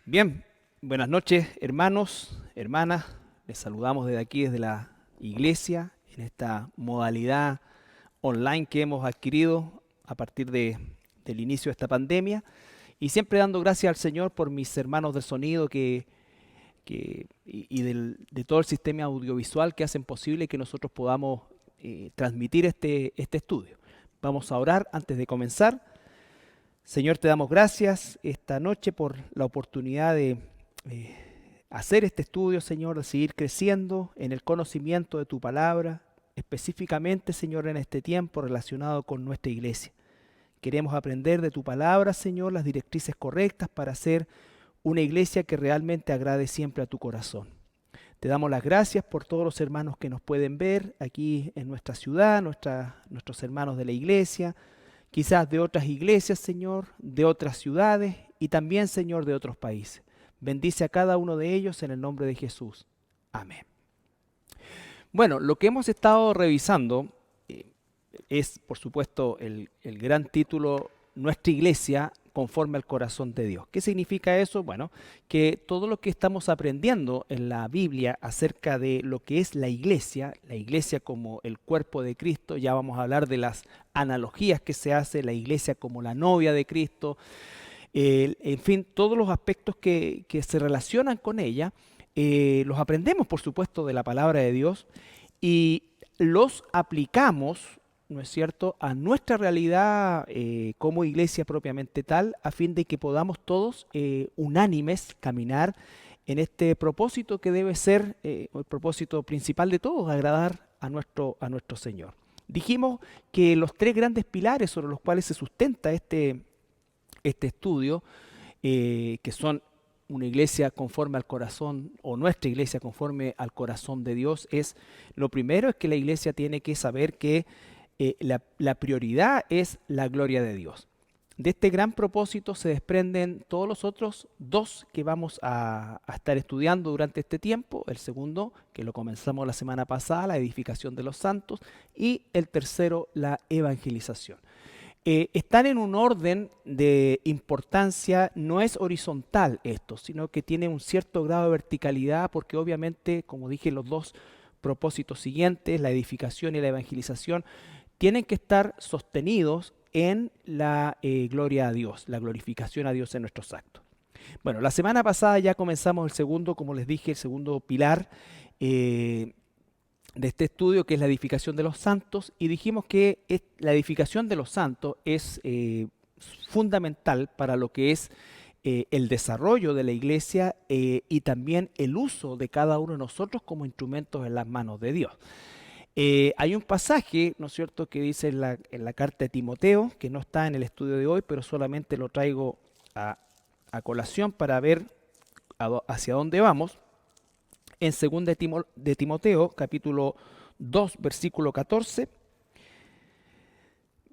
Bien, buenas noches, hermanos, hermanas. Les saludamos desde aquí, desde la iglesia, en esta modalidad online que hemos adquirido a partir del inicio de esta pandemia. Y siempre dando gracias al Señor por mis hermanos de sonido de todo el sistema audiovisual que hacen posible que nosotros podamos transmitir este estudio. Vamos a orar antes de comenzar. Señor, te damos gracias esta noche por la oportunidad de hacer este estudio, Señor, de seguir creciendo en el conocimiento de tu palabra, específicamente, Señor, en este tiempo relacionado con nuestra iglesia. Queremos aprender de tu palabra, Señor, las directrices correctas para ser una iglesia que realmente agrade siempre a tu corazón. Te damos las gracias por todos los hermanos que nos pueden ver aquí en nuestra ciudad, nuestros hermanos de la iglesia, quizás de otras iglesias, Señor, de otras ciudades y también, Señor, de otros países. Bendice a cada uno de ellos en el nombre de Jesús. Amén. Bueno, lo que hemos estado revisando es, por supuesto, el gran título, Nuestra Iglesia conforme al corazón de Dios. ¿Qué significa eso? Bueno, que todo lo que estamos aprendiendo en la Biblia acerca de lo que es la iglesia como el cuerpo de Cristo, ya vamos a hablar de las analogías que se hace, la iglesia como la novia de Cristo, en fin, todos los aspectos que se relacionan con ella, los aprendemos, por supuesto, de la palabra de Dios y los aplicamos, ¿no es cierto?, a nuestra realidad como iglesia propiamente tal, a fin de que podamos todos unánimes caminar en este propósito que debe ser el propósito principal de todos, agradar a nuestro Señor. Dijimos que los tres grandes pilares sobre los cuales se sustenta este estudio, que son una iglesia conforme al corazón, o nuestra iglesia conforme al corazón de Dios, lo primero es que la iglesia tiene que saber que la prioridad es la gloria de Dios. De este gran propósito se desprenden todos los otros dos que vamos a estar estudiando durante este tiempo. El segundo, que lo comenzamos la semana pasada, la edificación de los santos, y el tercero, la evangelización. Están en un orden de importancia, no es horizontal esto, sino que tiene un cierto grado de verticalidad, porque obviamente, como dije, los dos propósitos siguientes, la edificación y la evangelización, tienen que estar sostenidos en la gloria a Dios, la glorificación a Dios en nuestros actos. Bueno, la semana pasada ya comenzamos el segundo, como les dije, el segundo pilar de este estudio, que es la edificación de los santos, y dijimos que la edificación de los santos es fundamental para lo que es el desarrollo de la iglesia y también el uso de cada uno de nosotros como instrumentos en las manos de Dios. Hay un pasaje, ¿no es cierto?, que dice en la carta de Timoteo, que no está en el estudio de hoy, pero solamente lo traigo a colación para ver hacia dónde vamos. En 2 de Timoteo, capítulo 2, versículo 14,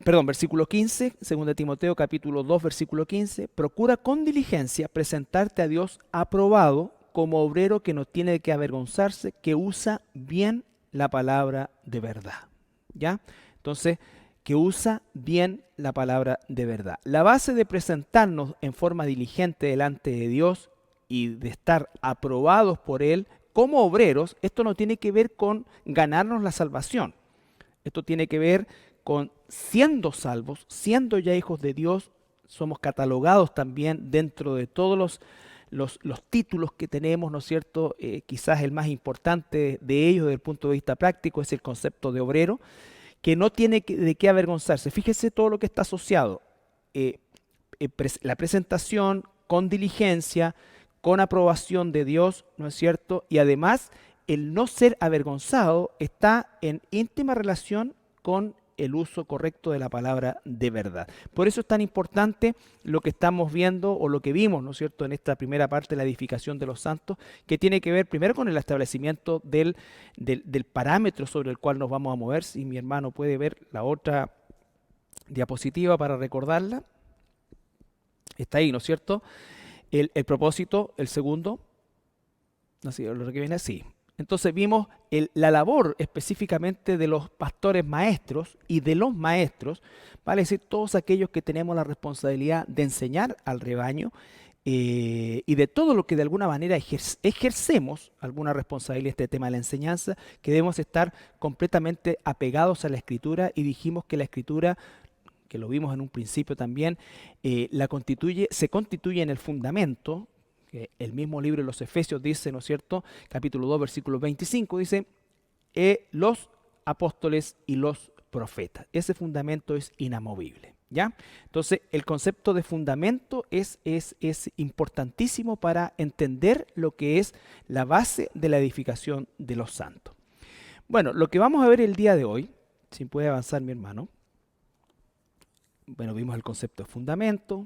perdón, versículo 15, 2 de Timoteo, capítulo 2, versículo 15, procura con diligencia presentarte a Dios aprobado como obrero que no tiene de qué avergonzarse, que usa bien la palabra de verdad. ¿Ya? Entonces, que usa bien la palabra de verdad. La base de presentarnos en forma diligente delante de Dios y de estar aprobados por Él como obreros, esto no tiene que ver con ganarnos la salvación. Esto tiene que ver con siendo salvos, siendo ya hijos de Dios, somos catalogados también dentro de todos los títulos que tenemos, ¿no es cierto? Quizás el más importante de ellos desde el punto de vista práctico es el concepto de obrero, que no tiene de qué avergonzarse. Fíjese todo lo que está asociado. La presentación con diligencia, con aprobación de Dios, ¿no es cierto? Y además, el no ser avergonzado está en íntima relación con el uso correcto de la palabra de verdad. Por eso es tan importante lo que estamos viendo o lo que vimos, ¿no es cierto?, en esta primera parte de la edificación de los santos, que tiene que ver primero con el establecimiento del parámetro sobre el cual nos vamos a mover. Si mi hermano puede ver la otra diapositiva para recordarla, está ahí, ¿no es cierto? El propósito, el segundo, no sé, lo que viene así. Entonces vimos la labor específicamente de los pastores maestros y de los maestros, vale decir, todos aquellos que tenemos la responsabilidad de enseñar al rebaño, y de todo lo que de alguna manera ejercemos alguna responsabilidad en este tema de la enseñanza, que debemos estar completamente apegados a la Escritura, y dijimos que la Escritura, que lo vimos en un principio también, se constituye en el fundamento, que el mismo libro de los Efesios dice, ¿no es cierto? Capítulo 2, versículo 25, dice, los apóstoles y los profetas. Ese fundamento es inamovible, ¿ya? Entonces, el concepto de fundamento es importantísimo para entender lo que es la base de la edificación de los santos. Bueno, lo que vamos a ver el día de hoy, si puede avanzar mi hermano. Bueno, vimos el concepto de fundamento,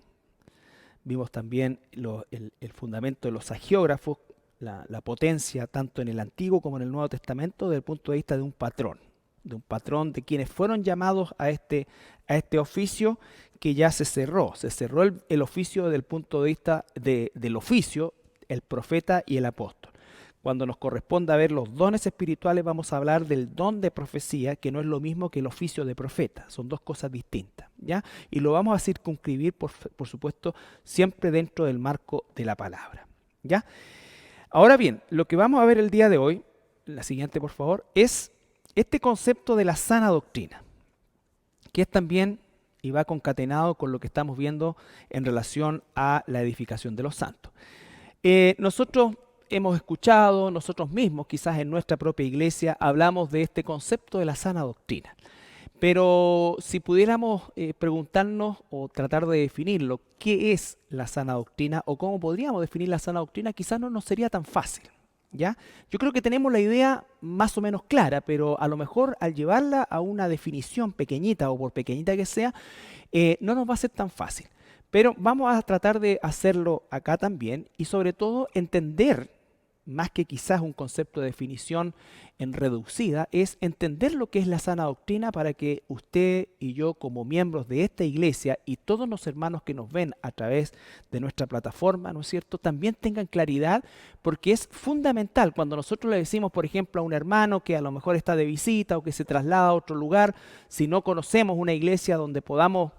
vimos también el fundamento de los agiógrafos, la potencia tanto en el Antiguo como en el Nuevo Testamento desde el punto de vista de un patrón de quienes fueron llamados a este oficio que ya se cerró. Se cerró el oficio desde el punto de vista del oficio, el profeta y el apóstol. Cuando nos corresponda ver los dones espirituales, vamos a hablar del don de profecía, que no es lo mismo que el oficio de profeta. Son dos cosas distintas, ¿ya? Y lo vamos a circunscribir, por supuesto, siempre dentro del marco de la palabra, ¿ya? Ahora bien, lo que vamos a ver el día de hoy, la siguiente por favor, es este concepto de la sana doctrina, que es también y va concatenado con lo que estamos viendo en relación a la edificación de los santos. Nosotros hemos escuchado, nosotros mismos, quizás en nuestra propia iglesia, hablamos de este concepto de la sana doctrina. Pero si pudiéramos preguntarnos o tratar de definirlo, ¿qué es la sana doctrina o cómo podríamos definir la sana doctrina? Quizás no nos sería tan fácil, ¿ya? Yo creo que tenemos la idea más o menos clara, pero a lo mejor al llevarla a una definición pequeñita o por pequeñita que sea, no nos va a ser tan fácil. Pero vamos a tratar de hacerlo acá también y sobre todo entender, más que quizás un concepto de definición en reducida, es entender lo que es la sana doctrina para que usted y yo como miembros de esta iglesia y todos los hermanos que nos ven a través de nuestra plataforma, ¿no es cierto?, también tengan claridad, porque es fundamental cuando nosotros le decimos, por ejemplo, a un hermano que a lo mejor está de visita o que se traslada a otro lugar, si no conocemos una iglesia donde podamos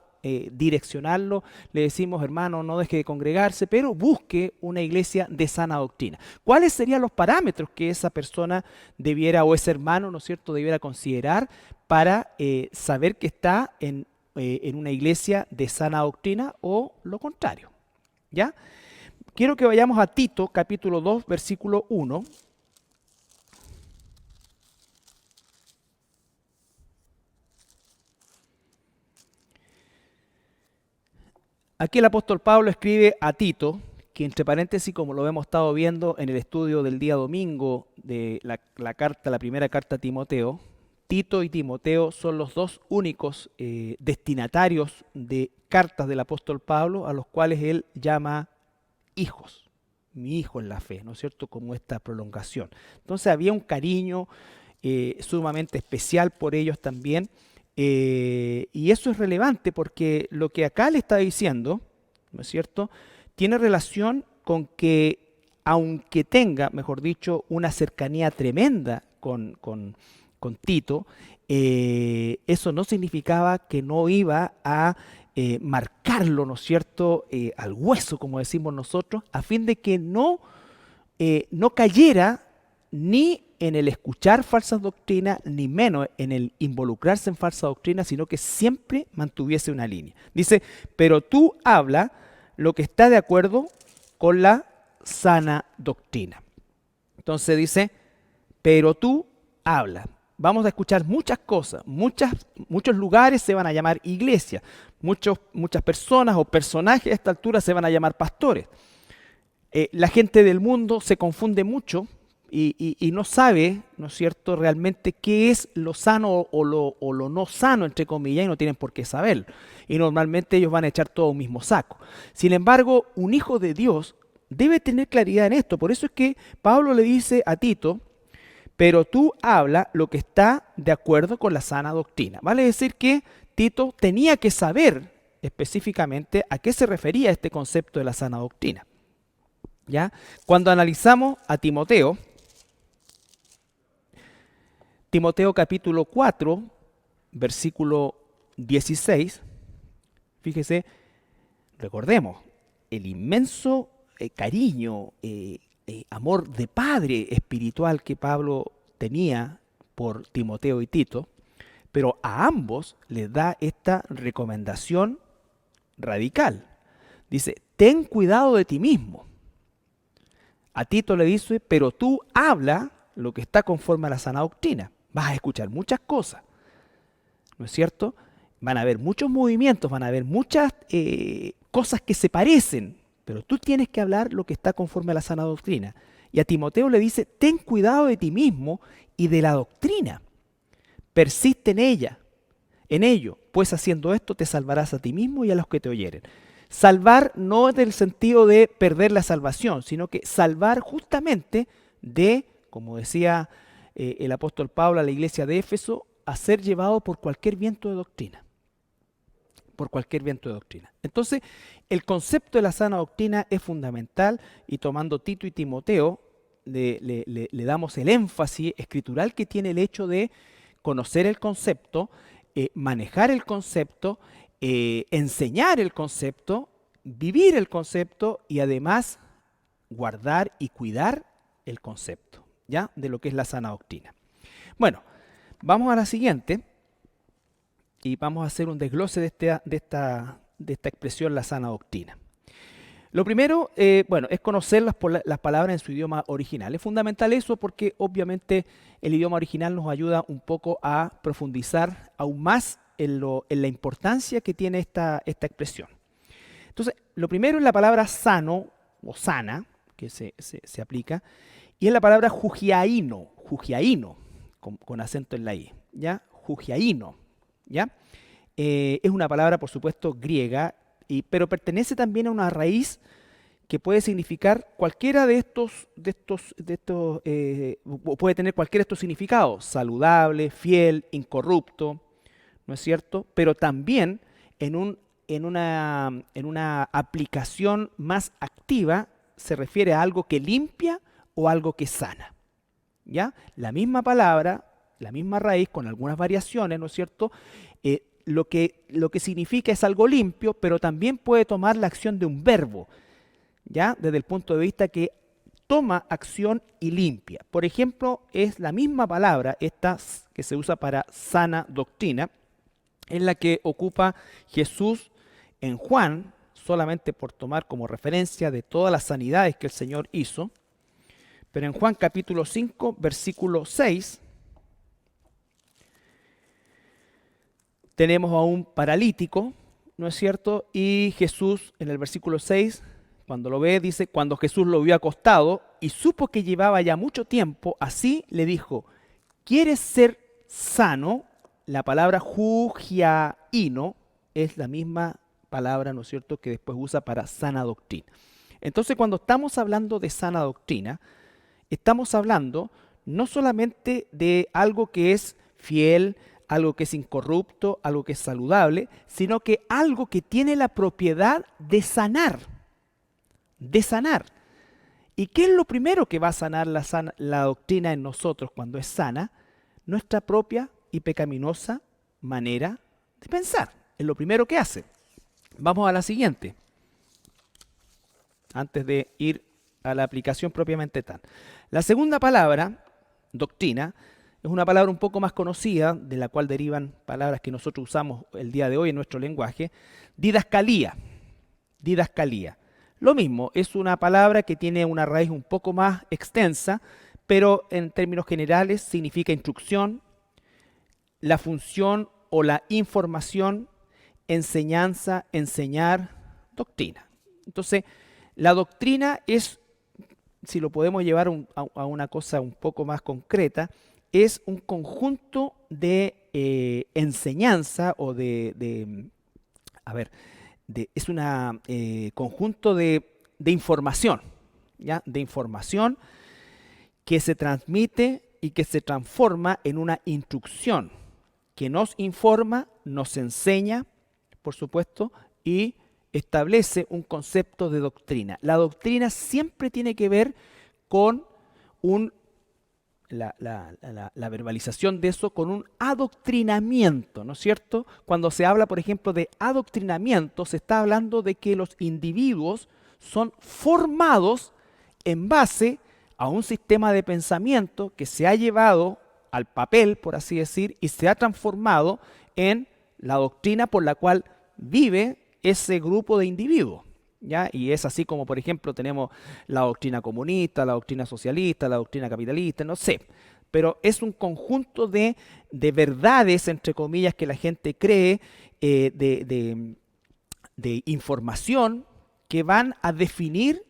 direccionarlo, le decimos, hermano, no deje de congregarse, pero busque una iglesia de sana doctrina. ¿Cuáles serían los parámetros que esa persona debiera, o ese hermano, ¿no es cierto?, debiera considerar para saber que está en una iglesia de sana doctrina o lo contrario? ¿Ya? Quiero que vayamos a Tito, capítulo 2, versículo 1. Aquí el apóstol Pablo escribe a Tito, que entre paréntesis, como lo hemos estado viendo en el estudio del día domingo de la primera carta a Timoteo, Tito y Timoteo son los dos únicos destinatarios de cartas del apóstol Pablo a los cuales él llama hijos, mi hijo en la fe, ¿no es cierto?, como esta prolongación. Entonces había un cariño sumamente especial por ellos también. Y eso es relevante porque lo que acá le está diciendo, ¿no es cierto?, tiene relación con que, aunque tenga, mejor dicho, una cercanía tremenda con Tito, eso no significaba que no iba a marcarlo, ¿no es cierto?, al hueso, como decimos nosotros, a fin de que no cayera ni en el escuchar falsas doctrinas, ni menos en el involucrarse en falsa doctrina, sino que siempre mantuviese una línea. Dice, pero tú habla lo que está de acuerdo con la sana doctrina. Entonces dice, pero tú habla. Vamos a escuchar muchas cosas, muchos lugares se van a llamar iglesia, muchas personas o personajes a esta altura se van a llamar pastores. La gente del mundo se confunde mucho y no sabe, ¿no es cierto?, realmente qué es lo sano o lo no sano, entre comillas, y no tienen por qué saberlo. Y normalmente ellos van a echar todo a un mismo saco. Sin embargo, un hijo de Dios debe tener claridad en esto. Por eso es que Pablo le dice a Tito, pero tú habla lo que está de acuerdo con la sana doctrina. Vale decir que Tito tenía que saber específicamente a qué se refería este concepto de la sana doctrina. ¿Ya? Cuando analizamos a Timoteo capítulo 4, versículo 16, fíjese, recordemos, el inmenso cariño, amor de padre espiritual que Pablo tenía por Timoteo y Tito, pero a ambos les da esta recomendación radical. Dice, ten cuidado de ti mismo. A Tito le dice, pero tú habla lo que está conforme a la sana doctrina. Vas a escuchar muchas cosas, ¿no es cierto? Van a haber muchos movimientos, van a haber muchas cosas que se parecen, pero tú tienes que hablar lo que está conforme a la sana doctrina. Y a Timoteo le dice, ten cuidado de ti mismo y de la doctrina. Persiste en ello, pues haciendo esto te salvarás a ti mismo y a los que te oyeren. Salvar no es del sentido de perder la salvación, sino que salvar justamente de, como decía el apóstol Pablo a la iglesia de Éfeso, a ser llevado por cualquier viento de doctrina. Por cualquier viento de doctrina. Entonces, el concepto de la sana doctrina es fundamental y tomando Tito y Timoteo, le damos el énfasis escritural que tiene el hecho de conocer el concepto, manejar el concepto, enseñar el concepto, vivir el concepto y además guardar y cuidar el concepto, ¿ya? De lo que es la sana doctrina. Bueno, vamos a la siguiente y vamos a hacer un desglose de esta expresión, la sana doctrina. Lo primero, es conocer las palabras en su idioma original. Es fundamental eso porque obviamente el idioma original nos ayuda un poco a profundizar aún más en la importancia que tiene esta expresión. Entonces, lo primero es la palabra sano o sana, que se aplica, y es la palabra jugiaino, con acento en la i, ¿ya? Jugiaino, ¿ya? Es una palabra, por supuesto, griega, pero pertenece también a una raíz que puede significar cualquiera de estos puede tener cualquiera de estos significados, saludable, fiel, incorrupto, ¿no es cierto? Pero también en una aplicación más activa se refiere a algo que limpia o algo que sana, ¿ya? La misma palabra, la misma raíz con algunas variaciones, ¿no es cierto? Lo que significa es algo limpio, pero también puede tomar la acción de un verbo, ¿ya? Desde el punto de vista que toma acción y limpia. Por ejemplo, es la misma palabra, esta que se usa para sana doctrina, es la que ocupa Jesús en Juan, solamente por tomar como referencia de todas las sanidades que el Señor hizo. Pero en Juan capítulo 5, versículo 6, tenemos a un paralítico, ¿no es cierto? Y Jesús, en el versículo 6, cuando lo ve, dice, cuando Jesús lo vio acostado y supo que llevaba ya mucho tiempo, así le dijo, ¿quieres ser sano? La palabra jugiaino es la misma palabra, ¿no es cierto?, que después usa para sana doctrina. Entonces, cuando estamos hablando de sana doctrina, estamos hablando no solamente de algo que es fiel, algo que es incorrupto, algo que es saludable, sino que algo que tiene la propiedad de sanar. De sanar. ¿Y qué es lo primero que va a sanar la doctrina en nosotros cuando es sana? Nuestra propia y pecaminosa manera de pensar. Es lo primero que hace. Vamos a la siguiente. Antes de ir a la aplicación propiamente tal. La segunda palabra, doctrina, es una palabra un poco más conocida, de la cual derivan palabras que nosotros usamos el día de hoy en nuestro lenguaje. Didascalía. Didascalía. Lo mismo, es una palabra que tiene una raíz un poco más extensa, pero en términos generales significa instrucción, la función o la información, enseñanza, enseñar, doctrina. Entonces, la doctrina es, si lo podemos llevar a una cosa un poco más concreta, es un conjunto de enseñanza o es un conjunto de información, ¿ya? De información que se transmite y que se transforma en una instrucción que nos informa, nos enseña, por supuesto, y establece un concepto de doctrina. La doctrina siempre tiene que ver con la verbalización de eso, con un adoctrinamiento, ¿no es cierto? Cuando se habla, por ejemplo, de adoctrinamiento, se está hablando de que los individuos son formados en base a un sistema de pensamiento que se ha llevado al papel, por así decir, y se ha transformado en la doctrina por la cual vive ese grupo de individuos. ¿Ya? Y es así como, por ejemplo, tenemos la doctrina comunista, la doctrina socialista, la doctrina capitalista, no sé. Pero es un conjunto de verdades, entre comillas, que la gente cree, de información que van a definir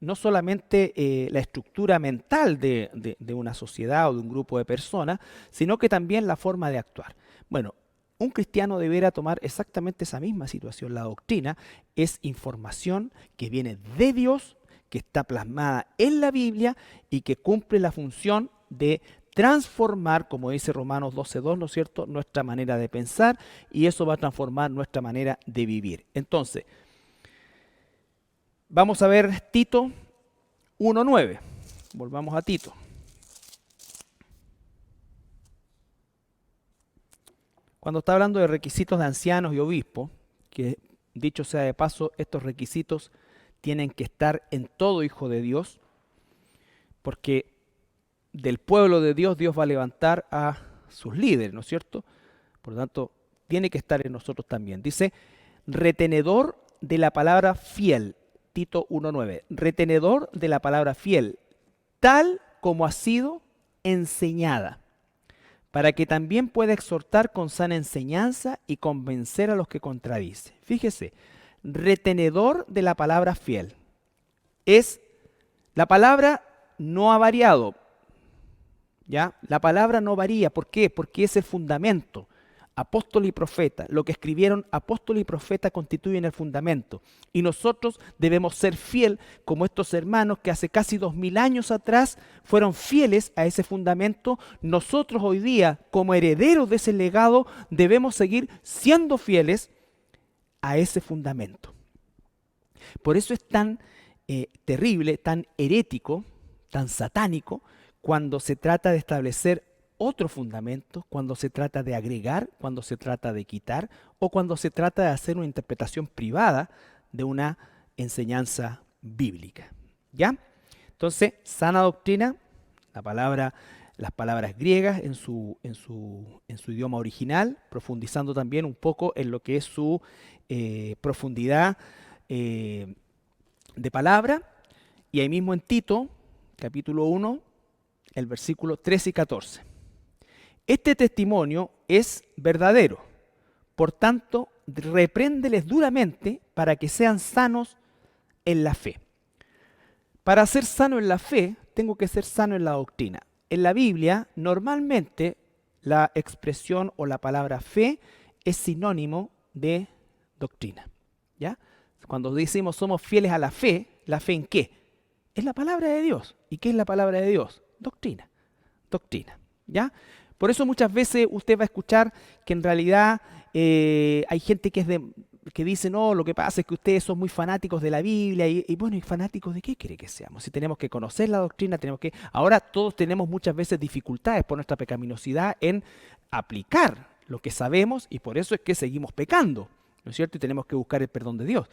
no solamente la estructura mental de una sociedad o de un grupo de personas, sino que también la forma de actuar. Bueno, un cristiano deberá tomar exactamente esa misma situación. La doctrina es información que viene de Dios, que está plasmada en la Biblia y que cumple la función de transformar, como dice Romanos 12:2, ¿no es cierto?, nuestra manera de pensar, y eso va a transformar nuestra manera de vivir. Entonces, vamos a ver Tito 1:9. Volvamos a Tito. Cuando está hablando de requisitos de ancianos y obispos, que dicho sea de paso, estos requisitos tienen que estar en todo hijo de Dios, porque del pueblo de Dios, Dios va a levantar a sus líderes, ¿no es cierto? Por lo tanto, tiene que estar en nosotros también. Dice, retenedor de la palabra fiel, Tito 1:9, retenedor de la palabra fiel, tal como ha sido enseñada, para que también pueda exhortar con sana enseñanza y convencer a los que contradicen. Fíjese, retenedor de la palabra fiel. La palabra no ha variado, ¿ya? La palabra no varía. ¿Por qué? Porque es el fundamento. Apóstol y profeta, lo que escribieron apóstol y profeta constituyen el fundamento. Y nosotros debemos ser fiel como estos hermanos que hace casi 2000 años atrás fueron fieles a ese fundamento. Nosotros hoy día, como herederos de ese legado, debemos seguir siendo fieles a ese fundamento. Por eso es tan terrible, tan herético, tan satánico, cuando se trata de establecer otro fundamento, cuando se trata de agregar, cuando se trata de quitar o cuando se trata de hacer una interpretación privada de una enseñanza bíblica. ¿Ya? Entonces, sana doctrina, las palabras griegas en su idioma original, profundizando también un poco en lo que es su profundidad de palabra, y ahí mismo en Tito, capítulo 1, el versículo 13 y 14. Este testimonio es verdadero, por tanto, repréndeles duramente para que sean sanos en la fe. Para ser sano en la fe, tengo que ser sano en la doctrina. En la Biblia, normalmente, la expresión o la palabra fe es sinónimo de doctrina. ¿Ya? Cuando decimos somos fieles a ¿la fe en qué? Es la palabra de Dios. ¿Y qué es la palabra de Dios? Doctrina. Doctrina. ¿Ya? Por eso muchas veces usted va a escuchar que en realidad hay gente que dice, no, lo que pasa es que ustedes son muy fanáticos de la Biblia y bueno, ¿y fanáticos de qué quiere que seamos? Si tenemos que conocer la doctrina, ahora todos tenemos muchas veces dificultades por nuestra pecaminosidad en aplicar lo que sabemos y por eso es que seguimos pecando, ¿no es cierto? Y tenemos que buscar el perdón de Dios.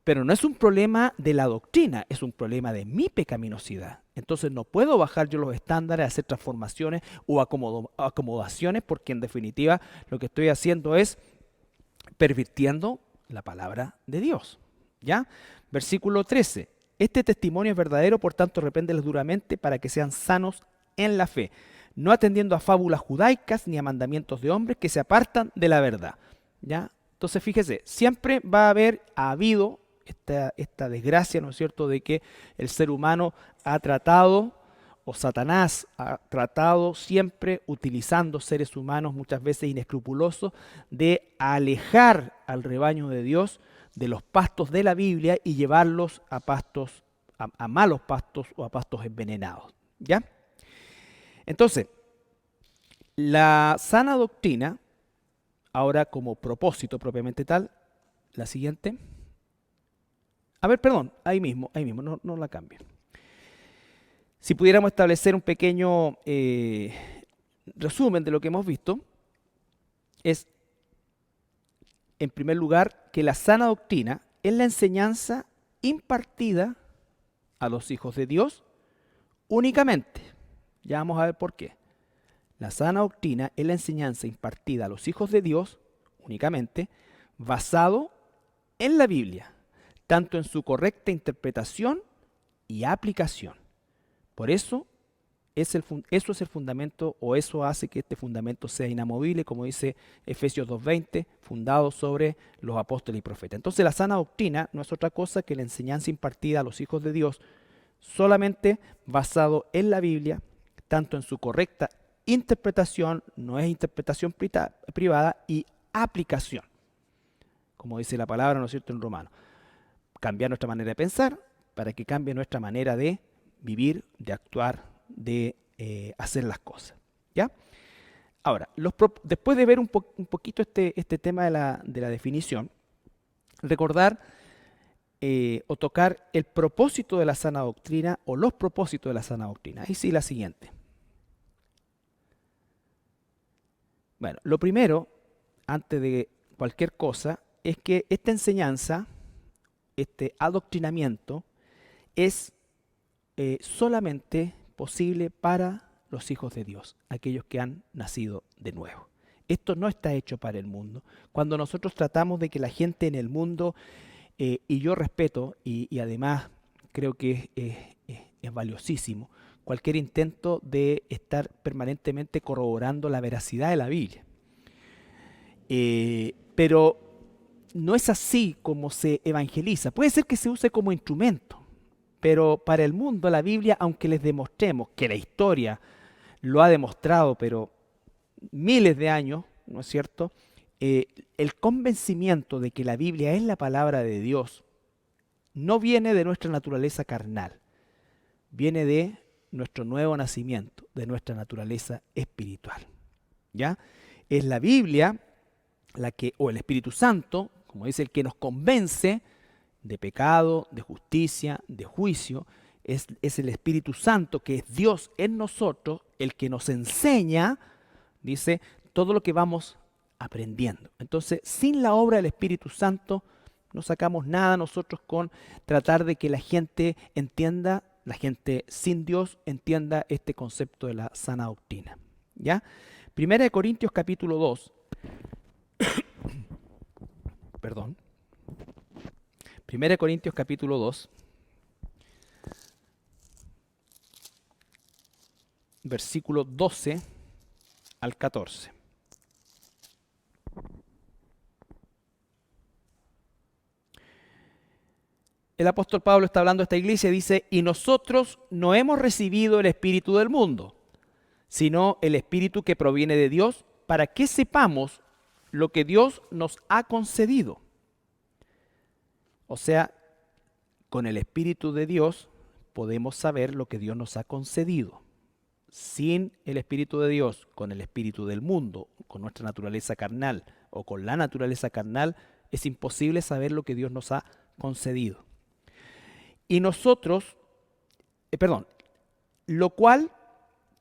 Pero no es un problema de la doctrina, es un problema de mi pecaminosidad. Entonces no puedo bajar yo los estándares, hacer transformaciones o acomodaciones, porque en definitiva lo que estoy haciendo es pervirtiendo la palabra de Dios. ¿Ya? Versículo 13. Este testimonio es verdadero, por tanto repréndeles duramente para que sean sanos en la fe, no atendiendo a fábulas judaicas ni a mandamientos de hombres que se apartan de la verdad. ¿Ya? Entonces fíjese, siempre ha habido esta desgracia, ¿no es cierto?, de que el ser humano ha tratado, o Satanás ha tratado siempre, utilizando seres humanos muchas veces inescrupulosos, de alejar al rebaño de Dios de los pastos de la Biblia y llevarlos a pastos, a malos pastos o a pastos envenenados. ¿Ya? Entonces, la sana doctrina, ahora como propósito propiamente tal, la siguiente. A ver, perdón, ahí mismo, no la cambien. Si pudiéramos establecer un pequeño resumen de lo que hemos visto, es, en primer lugar, que la sana doctrina es la enseñanza impartida a los hijos de Dios únicamente. Ya vamos a ver por qué. La sana doctrina es la enseñanza impartida a los hijos de Dios únicamente, basado en la Biblia, tanto en su correcta interpretación y aplicación. Por eso eso es el fundamento, o eso hace que este fundamento sea inamovible, como dice Efesios 2:20, fundado sobre los apóstoles y profetas. Entonces la sana doctrina no es otra cosa que la enseñanza impartida a los hijos de Dios, solamente basado en la Biblia, tanto en su correcta interpretación, no es interpretación privada, y aplicación, como dice la palabra, ¿no es cierto?, en Romanos. Cambiar nuestra manera de pensar para que cambie nuestra manera de vivir, de actuar, de hacer las cosas. ¿Ya? Ahora, después de ver un poquito este tema de la definición, recordar o tocar el propósito de la sana doctrina o los propósitos de la sana doctrina. Ahí sí, la siguiente. Bueno, lo primero, antes de cualquier cosa, es que esta enseñanza, este adoctrinamiento, es solamente posible para los hijos de Dios, aquellos que han nacido de nuevo. Esto no está hecho para el mundo. Cuando nosotros tratamos de que la gente en el mundo, y yo respeto y además creo que es valiosísimo, cualquier intento de estar permanentemente corroborando la veracidad de la Biblia. Pero no es así como se evangeliza. Puede ser que se use como instrumento, pero para el mundo la Biblia, aunque les demostremos que la historia lo ha demostrado, pero miles de años, ¿no es cierto?, el convencimiento de que la Biblia es la palabra de Dios no viene de nuestra naturaleza carnal, viene de nuestro nuevo nacimiento, de nuestra naturaleza espiritual. ¿Ya? Es la Biblia o el Espíritu Santo, como dice, el que nos convence de pecado, de justicia, de juicio. Es el Espíritu Santo, que es Dios en nosotros, el que nos enseña, dice, todo lo que vamos aprendiendo. Entonces, sin la obra del Espíritu Santo, no sacamos nada nosotros con tratar de que la gente entienda, la gente sin Dios entienda este concepto de la sana doctrina. ¿Ya? Primera de Corintios capítulo 2. Perdón. Primera de Corintios capítulo 2. Versículo 12 al 14. El apóstol Pablo está hablando a esta iglesia y dice: y nosotros no hemos recibido el espíritu del mundo, sino el espíritu que proviene de Dios, para que sepamos lo que Dios nos ha concedido. O sea, con el espíritu de Dios podemos saber lo que Dios nos ha concedido. Sin el espíritu de Dios, con el espíritu del mundo, con nuestra naturaleza carnal o con la naturaleza carnal, es imposible saber lo que Dios nos ha concedido. Y nosotros, lo cual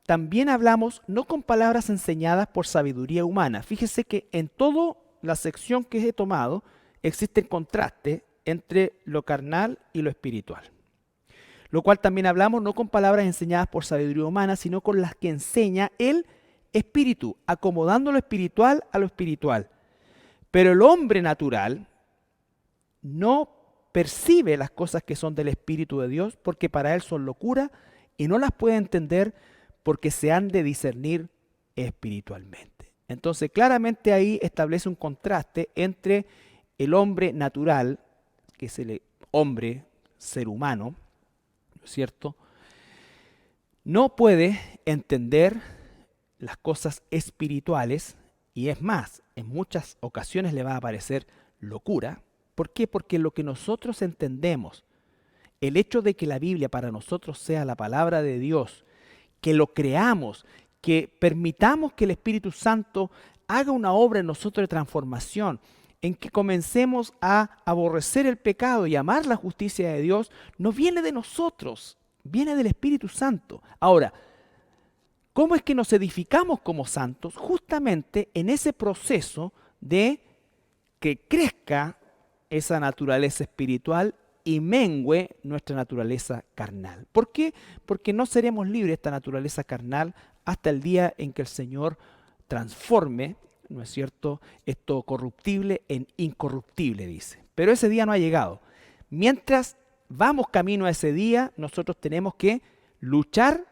también hablamos no con palabras enseñadas por sabiduría humana. Fíjese que en toda la sección que he tomado existe el contraste entre lo carnal y lo espiritual. Lo cual también hablamos no con palabras enseñadas por sabiduría humana, sino con las que enseña el Espíritu, acomodando lo espiritual a lo espiritual. Pero el hombre natural no percibe las cosas que son del Espíritu de Dios, porque para él son locura y no las puede entender, porque se han de discernir espiritualmente. Entonces, claramente ahí establece un contraste entre el hombre natural, que es el hombre, ser humano, ¿no es cierto? No puede entender las cosas espirituales, y es más, en muchas ocasiones le va a parecer locura. ¿Por qué? Porque lo que nosotros entendemos, el hecho de que la Biblia para nosotros sea la palabra de Dios, que lo creamos, que permitamos que el Espíritu Santo haga una obra en nosotros de transformación, en que comencemos a aborrecer el pecado y amar la justicia de Dios, no viene de nosotros, viene del Espíritu Santo. Ahora, ¿cómo es que nos edificamos como santos? Justamente en ese proceso de que crezca esa naturaleza espiritual y mengüe nuestra naturaleza carnal. ¿Por qué? Porque no seremos libres de esta naturaleza carnal hasta el día en que el Señor transforme, ¿no es cierto?, esto corruptible en incorruptible, dice. Pero ese día no ha llegado. Mientras vamos camino a ese día, nosotros tenemos que luchar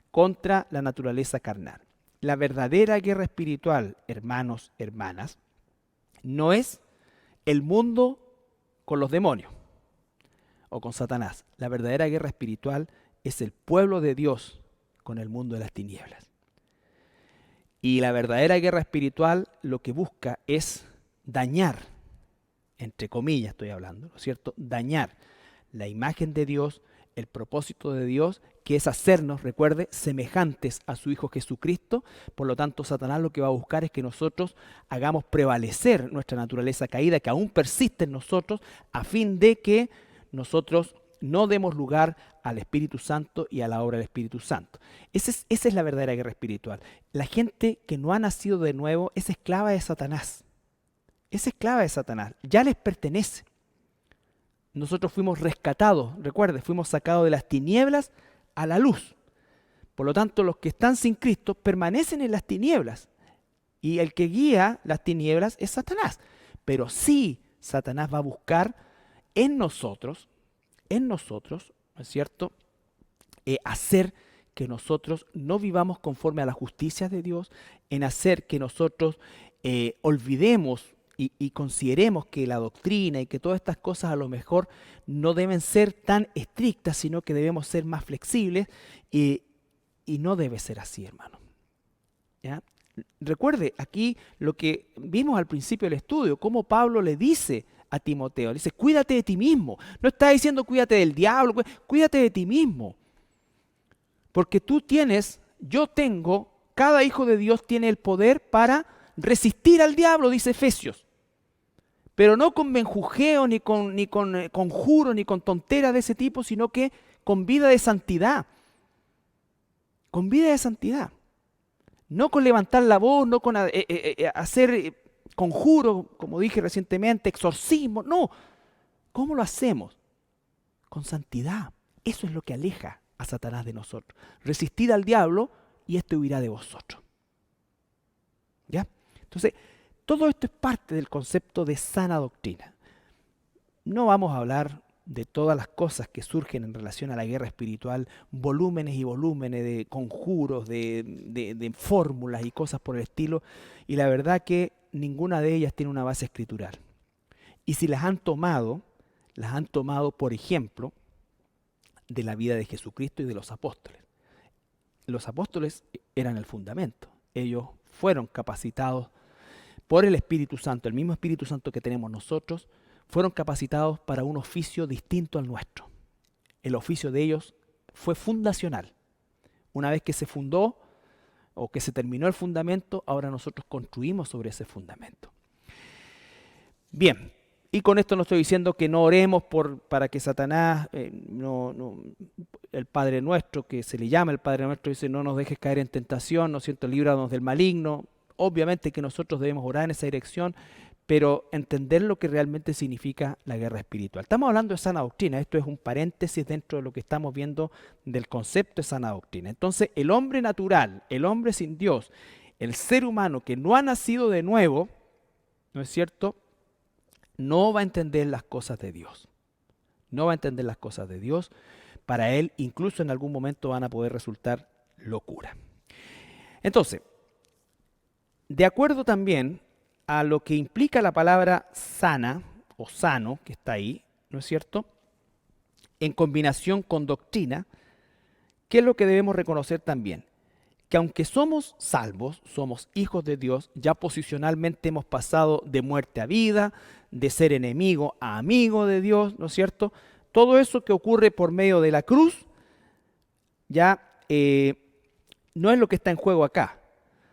contra la naturaleza carnal. La verdadera guerra espiritual, hermanos, hermanas, no es el mundo con los demonios o con Satanás. La verdadera guerra espiritual es el pueblo de Dios con el mundo de las tinieblas. Y la verdadera guerra espiritual lo que busca es dañar, entre comillas estoy hablando, ¿no es cierto?, dañar la imagen de Dios, el propósito de Dios, que es hacernos, recuerde, semejantes a su Hijo Jesucristo. Por lo tanto, Satanás lo que va a buscar es que nosotros hagamos prevalecer nuestra naturaleza caída, que aún persiste en nosotros, a fin de que nosotros no demos lugar al Espíritu Santo y a la obra del Espíritu Santo. Esa es la verdadera guerra espiritual. La gente que no ha nacido de nuevo es esclava de Satanás. Es esclava de Satanás. Ya les pertenece. Nosotros fuimos rescatados, recuerde, fuimos sacados de las tinieblas a la luz. Por lo tanto, los que están sin Cristo permanecen en las tinieblas. Y el que guía las tinieblas es Satanás. Pero sí, Satanás va a buscar en nosotros, ¿no es cierto?, hacer que nosotros no vivamos conforme a la justicia de Dios, en hacer que nosotros olvidemos y consideremos que la doctrina y que todas estas cosas a lo mejor no deben ser tan estrictas, sino que debemos ser más flexibles, y no debe ser así, hermano. ¿Ya? Recuerde aquí lo que vimos al principio del estudio, cómo Pablo le dice a Timoteo, le dice, cuídate de ti mismo. No está diciendo cuídate del diablo, cuídate de ti mismo. Porque tú tienes, yo tengo, cada hijo de Dios tiene el poder para resistir al diablo, dice Efesios. Pero no con menjujeo, ni con conjuros, ni con tonteras de ese tipo, sino que con vida de santidad. Con vida de santidad. No con levantar la voz, no con hacer conjuros, como dije recientemente, exorcismo. No. ¿Cómo lo hacemos? Con santidad. Eso es lo que aleja a Satanás de nosotros. Resistid al diablo y éste huirá de vosotros. ¿Ya? Entonces, todo esto es parte del concepto de sana doctrina. No vamos a hablar de todas las cosas que surgen en relación a la guerra espiritual, volúmenes y volúmenes de conjuros, de fórmulas y cosas por el estilo, y la verdad que ninguna de ellas tiene una base escritural. Y si las han tomado, por ejemplo, de la vida de Jesucristo y de los apóstoles. Los apóstoles eran el fundamento. Ellos fueron capacitados por el Espíritu Santo, el mismo Espíritu Santo que tenemos nosotros, fueron capacitados para un oficio distinto al nuestro. El oficio de ellos fue fundacional. Una vez que se fundó o que se terminó el fundamento, ahora nosotros construimos sobre ese fundamento. Bien, y con esto no estoy diciendo que no oremos para que Satanás, el Padre Nuestro, que se le llama el Padre Nuestro, dice no nos dejes caer en tentación, ¿no es cierto?, líbranos del maligno. Obviamente que nosotros debemos orar en esa dirección, pero entender lo que realmente significa la guerra espiritual. Estamos hablando de sana doctrina, esto es un paréntesis dentro de lo que estamos viendo del concepto de sana doctrina. Entonces, el hombre natural, el hombre sin Dios, el ser humano que no ha nacido de nuevo, ¿no es cierto?, no va a entender las cosas de Dios. No va a entender las cosas de Dios. Para él, incluso en algún momento van a poder resultar locura. Entonces, de acuerdo también a lo que implica la palabra sana o sano, que está ahí, ¿no es cierto?, en combinación con doctrina, ¿qué es lo que debemos reconocer también? Que aunque somos salvos, somos hijos de Dios, ya posicionalmente hemos pasado de muerte a vida, de ser enemigo a amigo de Dios, ¿no es cierto? Todo eso que ocurre por medio de la cruz, ya no es lo que está en juego acá,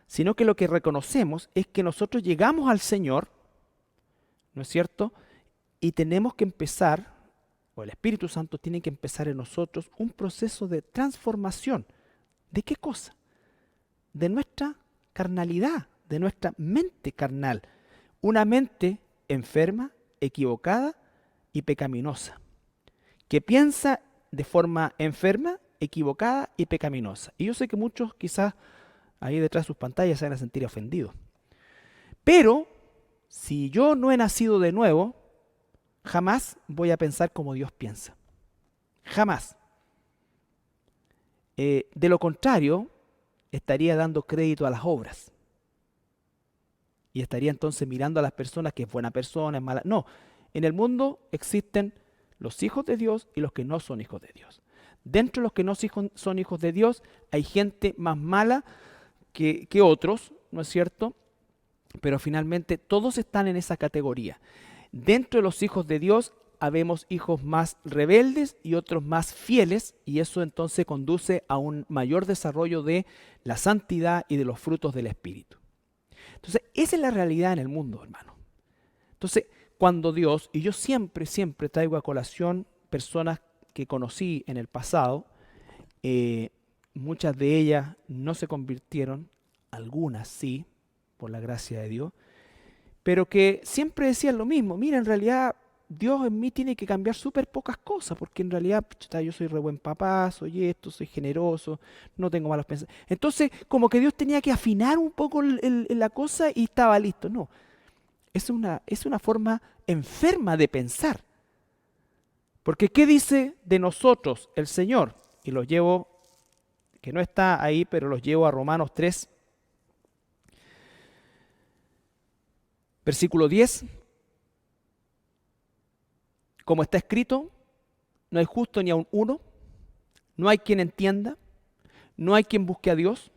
sino que lo que reconocemos es que nosotros llegamos al Señor, ¿no es cierto? Y tenemos que empezar, o el Espíritu Santo tiene que empezar en nosotros un proceso de transformación. ¿De qué cosa? De nuestra carnalidad, de nuestra mente carnal. Una mente enferma, equivocada y pecaminosa. que piensa de forma enferma, equivocada y pecaminosa. Y yo sé que muchos quizás ahí detrás de sus pantallas se van a sentir ofendidos. Pero si yo no he nacido de nuevo, jamás voy a pensar como Dios piensa. Jamás. De lo contrario, estaría dando crédito a las obras. Y estaría entonces mirando a las personas que es buena persona, es mala. No, en el mundo existen los hijos de Dios y los que no son hijos de Dios. Dentro de los que no son hijos de Dios hay gente más mala que otros, ¿no es cierto? Pero finalmente todos están en esa categoría. Dentro de los hijos de Dios habemos hijos más rebeldes y otros más fieles, y eso entonces conduce a un mayor desarrollo de la santidad y de los frutos del Espíritu. Entonces, esa es la realidad en el mundo, hermano. Entonces, cuando Dios, y yo siempre traigo a colación personas que conocí en el pasado, muchas de ellas no se convirtieron, algunas sí, por la gracia de Dios, pero que siempre decían lo mismo. Mira, en realidad Dios en mí tiene que cambiar súper pocas cosas, porque en realidad yo soy re buen papá, soy esto, soy generoso, no tengo malos pensamientos. Entonces, como que Dios tenía que afinar un poco la cosa y estaba listo. No, es una forma enferma de pensar. Porque ¿qué dice de nosotros el Señor? Y los llevo, que no está ahí, pero los llevo a Romanos 3, versículo 10. Como está escrito, no hay justo ni aun uno, no hay quien entienda, no hay quien busque a Dios,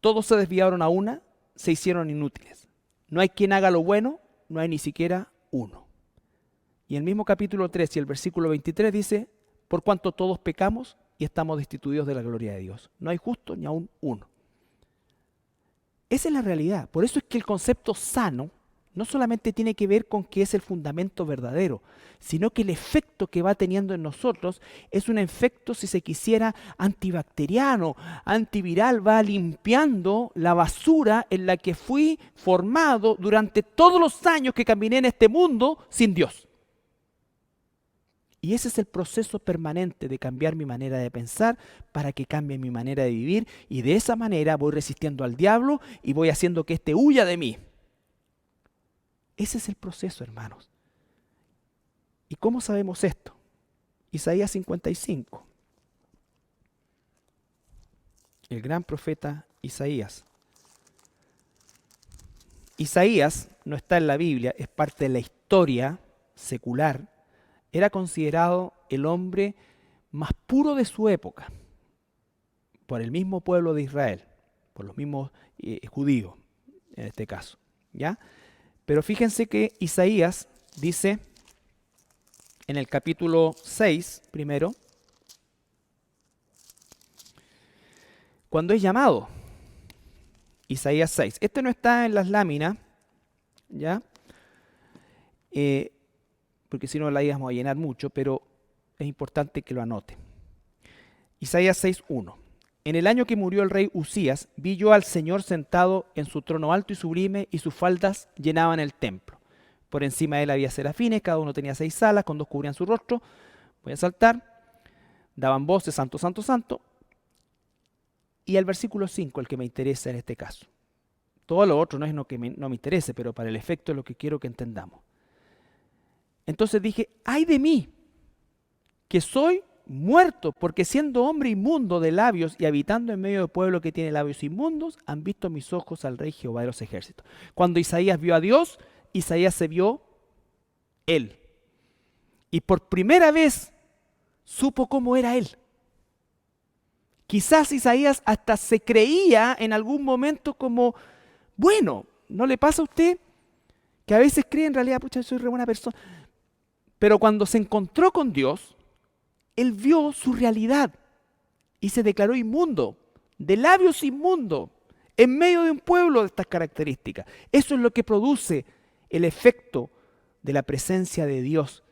todos se desviaron a una, se hicieron inútiles. No hay quien haga lo bueno, no hay ni siquiera uno. Y el mismo capítulo 3 y el versículo 23 dice, por cuanto todos pecamos y estamos destituidos de la gloria de Dios. No hay justo ni aun uno. Esa es la realidad. Por eso es que el concepto sano no solamente tiene que ver con que es el fundamento verdadero, sino que el efecto que va teniendo en nosotros es un efecto, si se quisiera, antibacteriano, antiviral, va limpiando la basura en la que fui formado durante todos los años que caminé en este mundo sin Dios. Y ese es el proceso permanente de cambiar mi manera de pensar para que cambie mi manera de vivir, y de esa manera voy resistiendo al diablo y voy haciendo que éste huya de mí. Ese es el proceso, hermanos. ¿Y cómo sabemos esto? Isaías 55. El gran profeta Isaías. Isaías no está en la Biblia, es parte de la historia secular. Era considerado el hombre más puro de su época por el mismo pueblo de Israel, por los mismos judíos en este caso, ¿ya? Pero fíjense que Isaías dice en el capítulo 6, primero, cuando es llamado, Isaías 6. Este no está en las láminas, ¿ya? Porque si no la íbamos a llenar mucho, pero es importante que lo anote. Isaías 6:1. En el año que murió el rey Usías, vi yo al Señor sentado en su trono alto y sublime, y sus faldas llenaban el templo. Por encima de él había serafines, cada uno tenía 6 alas, con 2 cubrían su rostro. Voy a saltar. Daban voces, santo, santo, santo. Y el versículo 5, el que me interesa en este caso. Todo lo otro no es lo que no me interese, pero para el efecto es lo que quiero que entendamos. Entonces dije, ay de mí, que soy muerto, porque siendo hombre inmundo de labios y habitando en medio de pueblo que tiene labios inmundos, han visto mis ojos al Rey Jehová de los ejércitos. Cuando Isaías vio a Dios, Isaías se vio él. Y por primera vez supo cómo era él. Quizás Isaías hasta se creía en algún momento como, bueno, ¿no le pasa a usted que a veces cree en realidad, pucha, soy re buena persona? Pero cuando se encontró con Dios, él vio su realidad y se declaró inmundo, de labios inmundos, en medio de un pueblo de estas características. Eso es lo que produce el efecto de la presencia de Dios.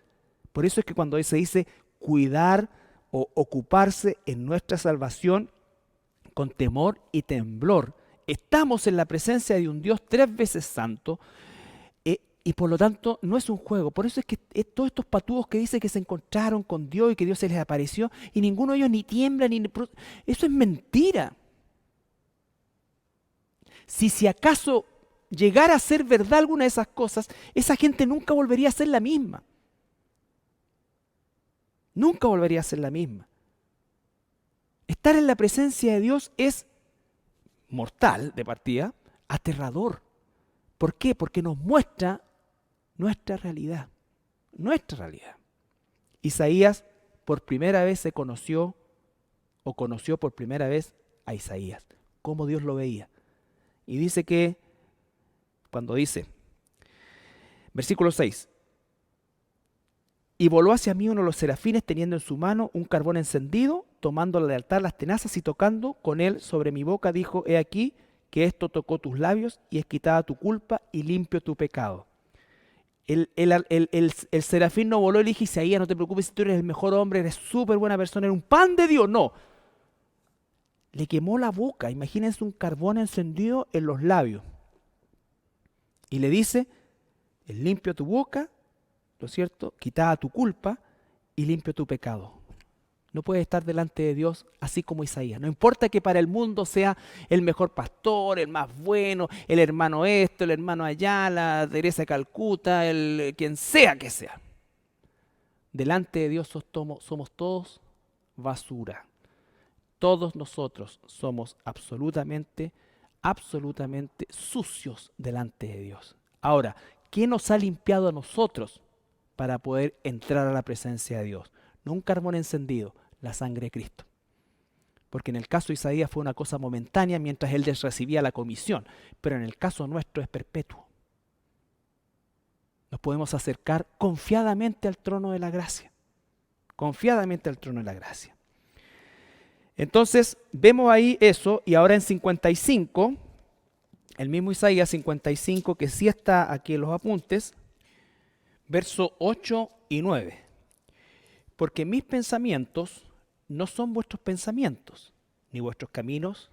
Por eso es que cuando se dice cuidar o ocuparse en nuestra salvación con temor y temblor, estamos en la presencia de un Dios 3 veces santo, Y por lo tanto no es un juego. Por eso es que todos estos patúos que dicen que se encontraron con Dios y que Dios se les apareció y ninguno de ellos ni tiembla, eso es mentira. Si acaso llegara a ser verdad alguna de esas cosas, esa gente nunca volvería a ser la misma. Nunca volvería a ser la misma. Estar en la presencia de Dios es mortal de partida, aterrador. ¿Por qué? Porque nos muestra nuestra realidad. Nuestra realidad. Isaías por primera vez conoció por primera vez a Isaías, cómo Dios lo veía. Y dice que, cuando dice, versículo 6, y voló hacia mí uno de los serafines teniendo en su mano un carbón encendido, tomando del altar las tenazas y tocando con él sobre mi boca, dijo, he aquí que esto tocó tus labios y es quitada tu culpa y limpio tu pecado. El serafín no voló y le dije, Isaías, no te preocupes, tú eres el mejor hombre, eres súper buena persona, eres un pan de Dios. No, le quemó la boca, imagínense un carbón encendido en los labios. Y le dice, limpio tu boca, ¿no es cierto? Quitada tu culpa y limpio tu pecado. No puedes estar delante de Dios así como Isaías. No importa que para el mundo sea el mejor pastor, el más bueno, el hermano esto, el hermano allá, la Teresa de Calcuta, quien sea que sea. Delante de Dios somos todos basura. Todos nosotros somos absolutamente sucios delante de Dios. Ahora, ¿qué nos ha limpiado a nosotros para poder entrar a la presencia de Dios? No un carbón encendido, la sangre de Cristo. Porque en el caso de Isaías fue una cosa momentánea mientras él recibía la comisión, pero en el caso nuestro es perpetuo. Nos podemos acercar confiadamente al trono de la gracia. Confiadamente al trono de la gracia. Entonces, vemos ahí eso, y ahora en 55, el mismo Isaías 55, que sí está aquí en los apuntes, verso 8 y 9. Porque mis pensamientos no son vuestros pensamientos, ni vuestros caminos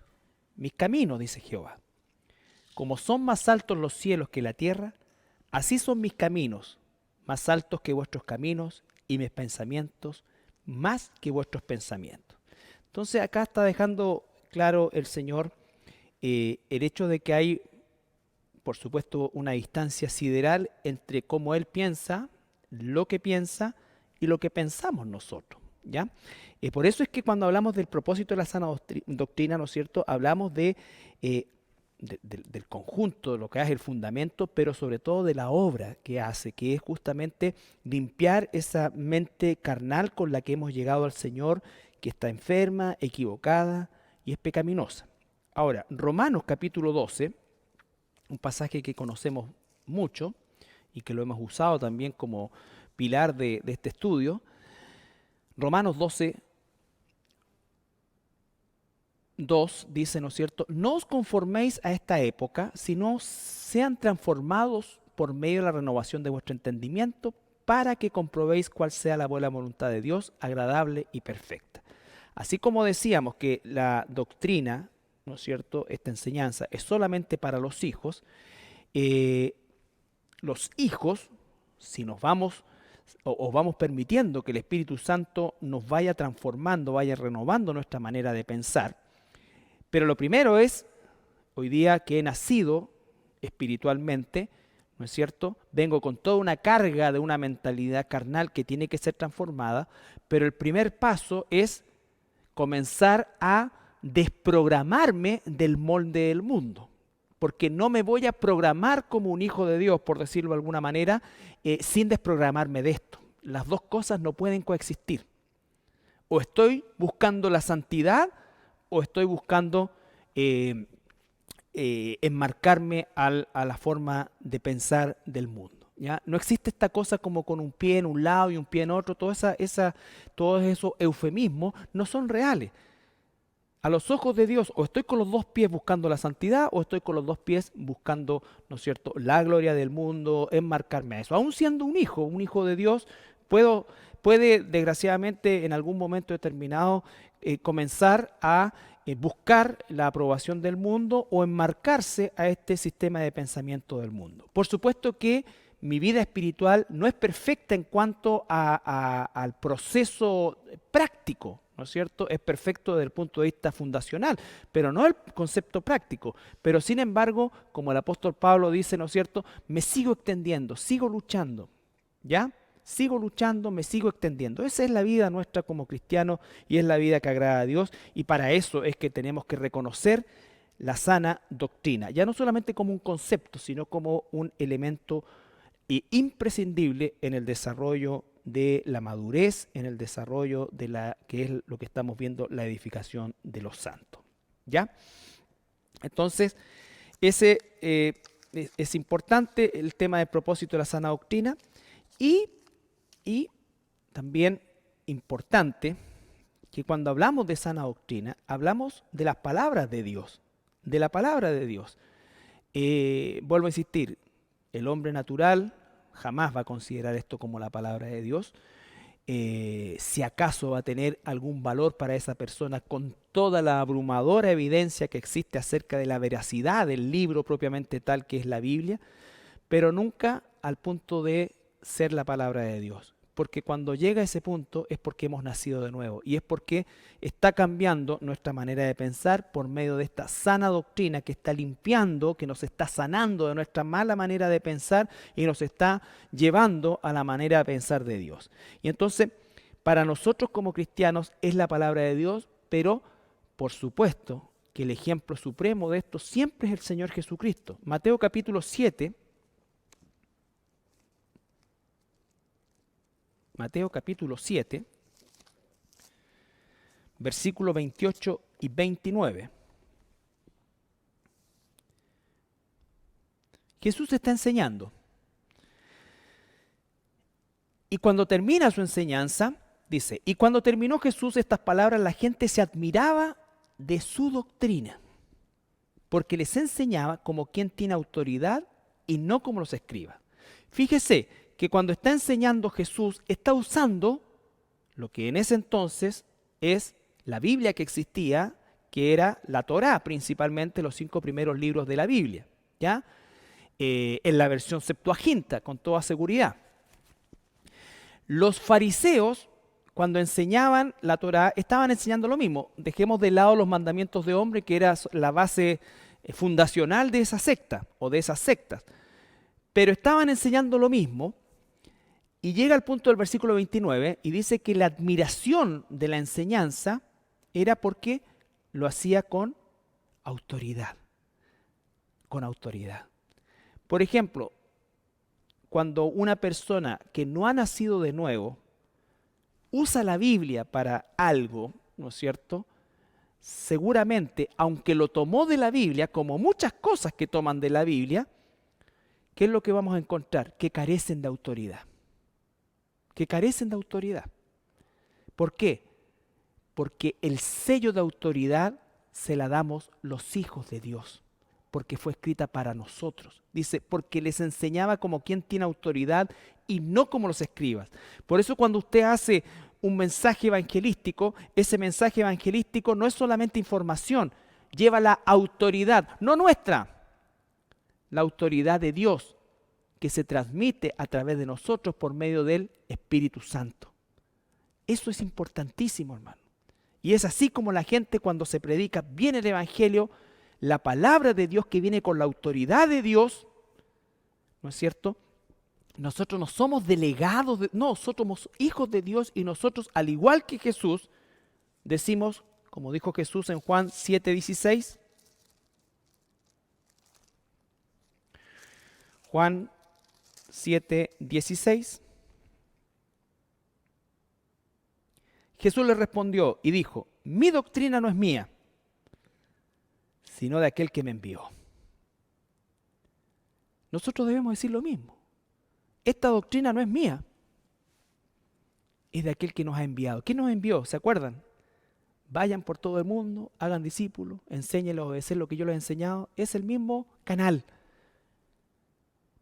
mis caminos, dice Jehová. Como son más altos los cielos que la tierra, así son mis caminos, más altos que vuestros caminos, y mis pensamientos más que vuestros pensamientos. Entonces acá está dejando claro el Señor el hecho de que hay, por supuesto, una distancia sideral entre cómo Él piensa, lo que piensa y lo que pensamos nosotros, ¿ya? Por eso es que cuando hablamos del propósito de la sana doctrina, ¿no es cierto?, hablamos del conjunto, de lo que es el fundamento, pero sobre todo de la obra que hace, que es justamente limpiar esa mente carnal con la que hemos llegado al Señor, que está enferma, equivocada y es pecaminosa. Ahora, Romanos capítulo 12, un pasaje que conocemos mucho y que lo hemos usado también como pilar de este estudio. Romanos 12, 2 dice, ¿no es cierto? No os conforméis a esta época, sino sean transformados por medio de la renovación de vuestro entendimiento, para que comprobéis cuál sea la buena voluntad de Dios, agradable y perfecta. Así como decíamos que la doctrina, ¿no es cierto?, esta enseñanza es solamente para los hijos, si nos vamos o vamos permitiendo que el Espíritu Santo nos vaya transformando, vaya renovando nuestra manera de pensar. Pero lo primero es, hoy día que he nacido espiritualmente, ¿no es cierto? Vengo con toda una carga de una mentalidad carnal que tiene que ser transformada, pero el primer paso es comenzar a desprogramarme del molde del mundo. Porque no me voy a programar como un hijo de Dios, por decirlo de alguna manera, sin desprogramarme de esto. Las dos cosas no pueden coexistir. O estoy buscando la santidad o estoy buscando enmarcarme a la forma de pensar del mundo, ¿ya? No existe esta cosa como con un pie en un lado y un pie en otro. Todos esos eufemismos no son reales. A los ojos de Dios, o estoy con los dos pies buscando la santidad, o estoy con los dos pies buscando, ¿no es cierto?, la gloria del mundo, enmarcarme a eso. Aún siendo un hijo de Dios, puede desgraciadamente en algún momento determinado comenzar a buscar la aprobación del mundo o enmarcarse a este sistema de pensamiento del mundo. Por supuesto que mi vida espiritual no es perfecta en cuanto al proceso práctico, ¿no es cierto? Es perfecto desde el punto de vista fundacional, pero no el concepto práctico. Pero sin embargo, como el apóstol Pablo dice, ¿no es cierto? Me sigo extendiendo, sigo luchando, ¿ya? Sigo luchando, me sigo extendiendo. Esa es la vida nuestra como cristianos y es la vida que agrada a Dios, y para eso es que tenemos que reconocer la sana doctrina, ya no solamente como un concepto, sino como un elemento imprescindible en el desarrollo de la madurez, en el desarrollo de la que es lo que estamos viendo, la edificación de los santos. ¿Ya? Entonces, ese es importante el tema del propósito de la sana doctrina, y también importante que cuando hablamos de sana doctrina, hablamos de las palabras de Dios, de la palabra de Dios. Vuelvo a insistir, el hombre natural jamás va a considerar esto como la palabra de Dios. Si acaso va a tener algún valor para esa persona con toda la abrumadora evidencia que existe acerca de la veracidad del libro propiamente tal que es la Biblia, pero nunca al punto de ser la palabra de Dios. Porque cuando llega a ese punto es porque hemos nacido de nuevo y es porque está cambiando nuestra manera de pensar por medio de esta sana doctrina que está limpiando, que nos está sanando de nuestra mala manera de pensar y nos está llevando a la manera de pensar de Dios. Y entonces, para nosotros como cristianos es la palabra de Dios, pero por supuesto que el ejemplo supremo de esto siempre es el Señor Jesucristo. Mateo capítulo 7. Mateo capítulo 7, versículos 28 y 29. Jesús está enseñando. Y cuando termina su enseñanza, dice, y cuando terminó Jesús estas palabras, la gente se admiraba de su doctrina, porque les enseñaba como quien tiene autoridad y no como los escribas. Fíjese que cuando está enseñando Jesús, está usando lo que en ese entonces es la Biblia que existía, que era la Torá, principalmente los 5 primeros libros de la Biblia, ¿ya? En la versión Septuaginta, con toda seguridad. Los fariseos, cuando enseñaban la Torá, estaban enseñando lo mismo. Dejemos de lado los mandamientos de hombre, que era la base fundacional de esa secta o de esas sectas. Pero estaban enseñando lo mismo. Y llega al punto del versículo 29 y dice que la admiración de la enseñanza era porque lo hacía con autoridad. Con autoridad. Por ejemplo, cuando una persona que no ha nacido de nuevo usa la Biblia para algo, ¿no es cierto? Seguramente, aunque lo tomó de la Biblia, como muchas cosas que toman de la Biblia, ¿qué es lo que vamos a encontrar? Que carecen de autoridad. Que carecen de autoridad. ¿Por qué? Porque el sello de autoridad se la damos los hijos de Dios, porque fue escrita para nosotros. Dice, porque les enseñaba como quien tiene autoridad y no como los escribas. Por eso cuando usted hace un mensaje evangelístico, ese mensaje evangelístico no es solamente información, lleva la autoridad, no nuestra, la autoridad de Dios, que se transmite a través de nosotros por medio del Espíritu Santo. Eso es importantísimo, hermano. Y es así como la gente cuando se predica bien el Evangelio, la palabra de Dios que viene con la autoridad de Dios, ¿no es cierto? Nosotros no somos delegados, no, nosotros somos hijos de Dios y nosotros, al igual que Jesús, decimos, como dijo Jesús en Juan 7:16, Juan 7:16. Jesús le respondió y dijo, mi doctrina no es mía, sino de aquel que me envió. Nosotros debemos decir lo mismo. Esta doctrina no es mía, es de aquel que nos ha enviado. ¿Quién nos envió? ¿Se acuerdan? Vayan por todo el mundo, hagan discípulos, enséñenles a obedecer lo que yo les he enseñado. Es el mismo canal.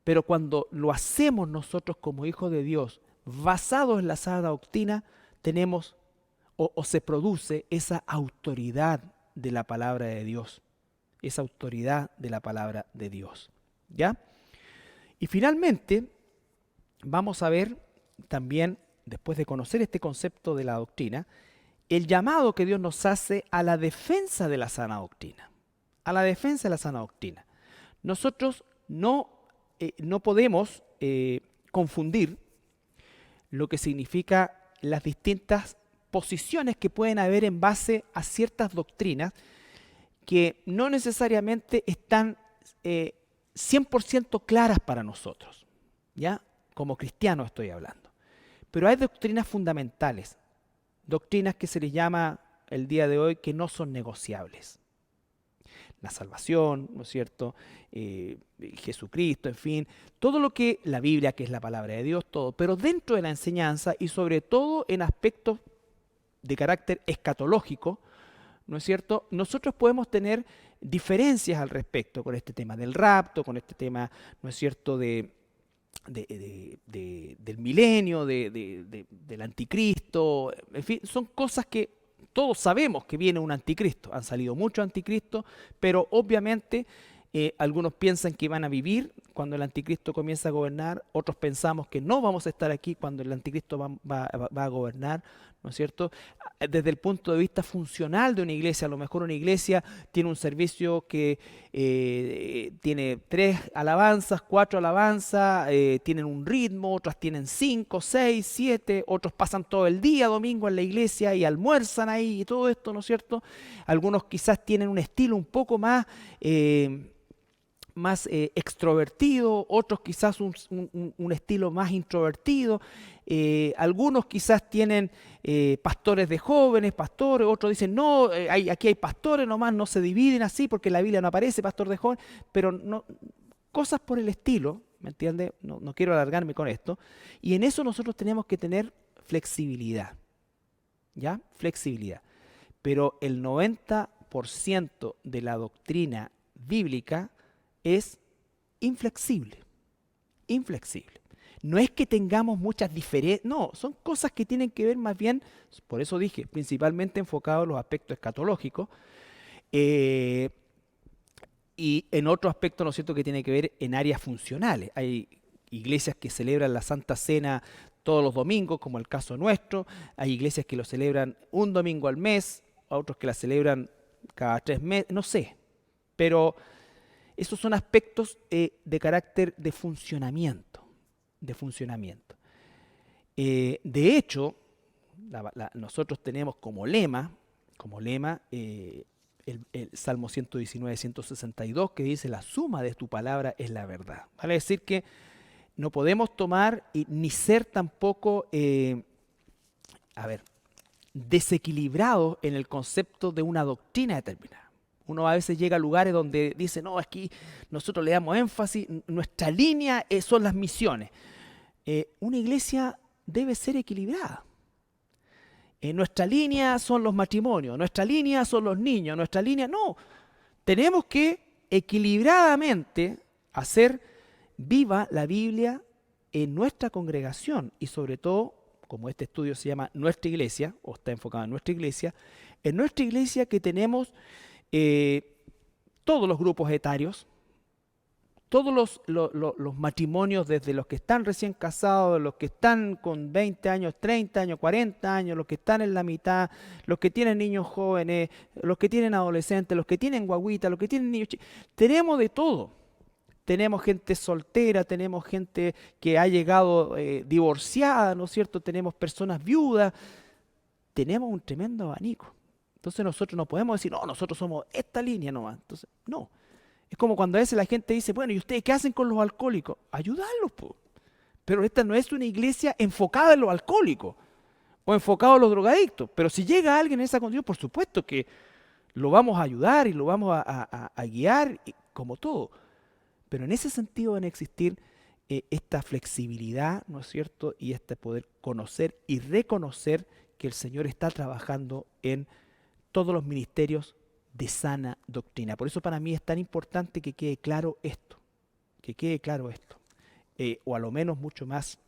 Pero cuando lo hacemos nosotros como hijos de Dios, basados en la sana doctrina, tenemos o se produce esa autoridad de la palabra de Dios. Esa autoridad de la palabra de Dios. ¿Ya? Y finalmente, vamos a ver también, después de conocer este concepto de la doctrina, el llamado que Dios nos hace a la defensa de la sana doctrina. A la defensa de la sana doctrina. Nosotros no podemos confundir lo que significa las distintas posiciones que pueden haber en base a ciertas doctrinas que no necesariamente están 100% claras para nosotros, ¿ya? Como cristianos estoy hablando. Pero hay doctrinas fundamentales, doctrinas que se les llama el día de hoy que no son negociables. La salvación, ¿no es cierto? Jesucristo, en fin, todo lo que la Biblia, que es la palabra de Dios, todo, pero dentro de la enseñanza y sobre todo en aspectos de carácter escatológico, ¿no es cierto? Nosotros podemos tener diferencias al respecto con este tema del rapto, con este tema, ¿no es cierto?, del milenio, del anticristo, en fin, son cosas que todos sabemos que viene un anticristo. Han salido muchos anticristos, pero obviamente algunos piensan que van a vivir cuando el anticristo comienza a gobernar, otros pensamos que no vamos a estar aquí cuando el anticristo va a gobernar, ¿no es cierto? Desde el punto de vista funcional de una iglesia, a lo mejor una iglesia tiene un servicio que tiene 3 alabanzas, 4 alabanzas, tienen un ritmo, otras tienen 5, 6, 7, otros pasan todo el día domingo en la iglesia y almuerzan ahí y todo esto, ¿no es cierto? Algunos quizás tienen un estilo un poco más extrovertido, otros quizás un estilo más introvertido, algunos quizás tienen pastores de jóvenes, pastores, otros dicen no, aquí hay pastores nomás, no se dividen así porque en la Biblia no aparece pastor de jóvenes, pero no, cosas por el estilo, ¿me entiendes? No quiero alargarme con esto, y en eso nosotros tenemos que tener flexibilidad, ¿ya? Flexibilidad, pero el 90% de la doctrina bíblica es inflexible, inflexible. No es que tengamos muchas diferencias, no, son cosas que tienen que ver más bien, por eso dije, principalmente enfocados en los aspectos escatológicos, y en otro aspecto, ¿no es cierto?, que tiene que ver en áreas funcionales. Hay iglesias que celebran la Santa Cena todos los domingos, como el caso nuestro, hay iglesias que lo celebran un domingo al mes, otros que la celebran cada 3 meses, no sé, pero esos son aspectos de carácter de funcionamiento. De hecho, nosotros tenemos como lema el Salmo 119, 162, que dice: la suma de tu palabra es la verdad. Vale decir que no podemos tomar ni ser tampoco, desequilibrados en el concepto de una doctrina determinada. Uno a veces llega a lugares donde dice, no, aquí nosotros le damos énfasis, nuestra línea son las misiones. Una iglesia debe ser equilibrada. Nuestra línea son los matrimonios, nuestra línea son los niños, nuestra línea... No, tenemos que equilibradamente hacer viva la Biblia en nuestra congregación y sobre todo, como este estudio se llama Nuestra Iglesia, o está enfocado en nuestra iglesia que tenemos... todos los grupos etarios, todos los matrimonios, desde los que están recién casados, los que están con 20 años, 30 años, 40 años, los que están en la mitad, los que tienen niños jóvenes, los que tienen adolescentes, los que tienen guaguitas, los que tienen niños chicos. Tenemos de todo. Tenemos gente soltera, tenemos gente que ha llegado divorciada, ¿no es cierto? Tenemos personas viudas. Tenemos un tremendo abanico. Entonces nosotros no podemos decir, no, nosotros somos esta línea nomás. Entonces, no. Es como cuando a veces la gente dice, bueno, ¿y ustedes qué hacen con los alcohólicos? Ayudarlos, po. Pero esta no es una iglesia enfocada en los alcohólicos o enfocada en los drogadictos. Pero si llega alguien en esa condición, por supuesto que lo vamos a ayudar y lo vamos a guiar, como todo. Pero en ese sentido van a existir esta flexibilidad, ¿no es cierto? Y este poder conocer y reconocer que el Señor está trabajando en todos los ministerios de sana doctrina. Por eso para mí es tan importante que quede claro esto, o a lo menos mucho más